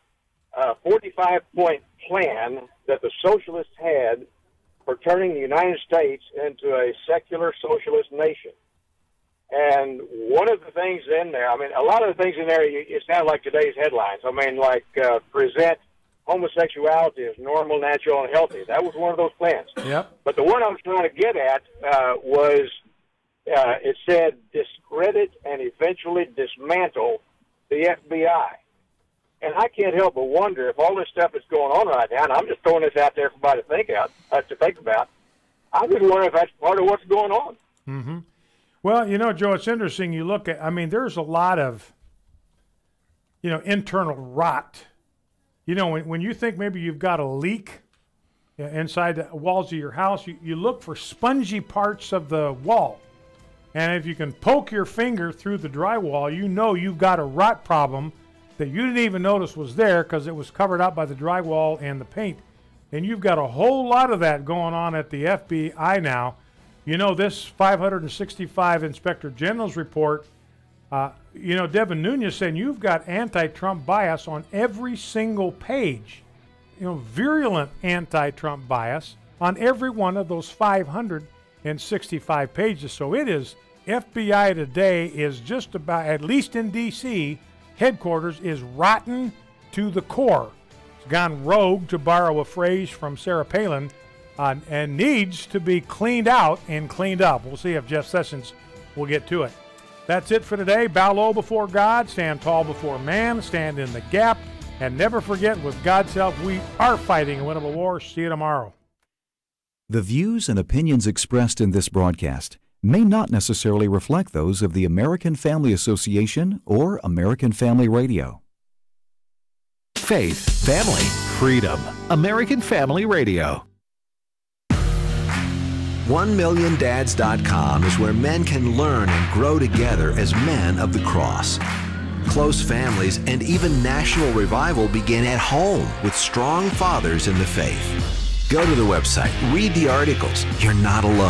45-point plan that the socialists had for turning the United States into a secular socialist nation. And one of the things in there, a lot of the things in there, it sounds like today's headlines. Present homosexuality as normal, natural, and healthy. That was one of those plans. Yep. But the one I was trying to get at was it said discredit and eventually dismantle the FBI. And I can't help but wonder if all this stuff is going on right now, and I'm just throwing this out there for everybody to think about. I just wonder if that's part of what's going on. Mm-hmm. Well, Joe, it's interesting. You look at, there's a lot of, internal rot. When you think maybe you've got a leak inside the walls of your house, you look for spongy parts of the wall. And if you can poke your finger through the drywall, you've got a rot problem that you didn't even notice was there because it was covered up by the drywall and the paint. And you've got a whole lot of that going on at the FBI now. This 565 Inspector General's report, Devin Nunes saying you've got anti-Trump bias on every single page. Virulent anti-Trump bias on every one of those 500 165 pages. So it is, FBI Today is just about, at least in D.C., headquarters is rotten to the core. It's gone rogue, to borrow a phrase from Sarah Palin, and needs to be cleaned out and cleaned up. We'll see if Jeff Sessions will get to it. That's it for today. Bow low before God, stand tall before man, stand in the gap, and never forget, with God's help, we are fighting a winnable war. See you tomorrow. The views and opinions expressed in this broadcast may not necessarily reflect those of the American Family Association or American Family Radio. Faith, family, freedom. American Family Radio. 1milliondads.com is where men can learn and grow together as men of the cross. Close families and even national revival begin at home with strong fathers in the faith. Go to the website, read the articles. You're not alone.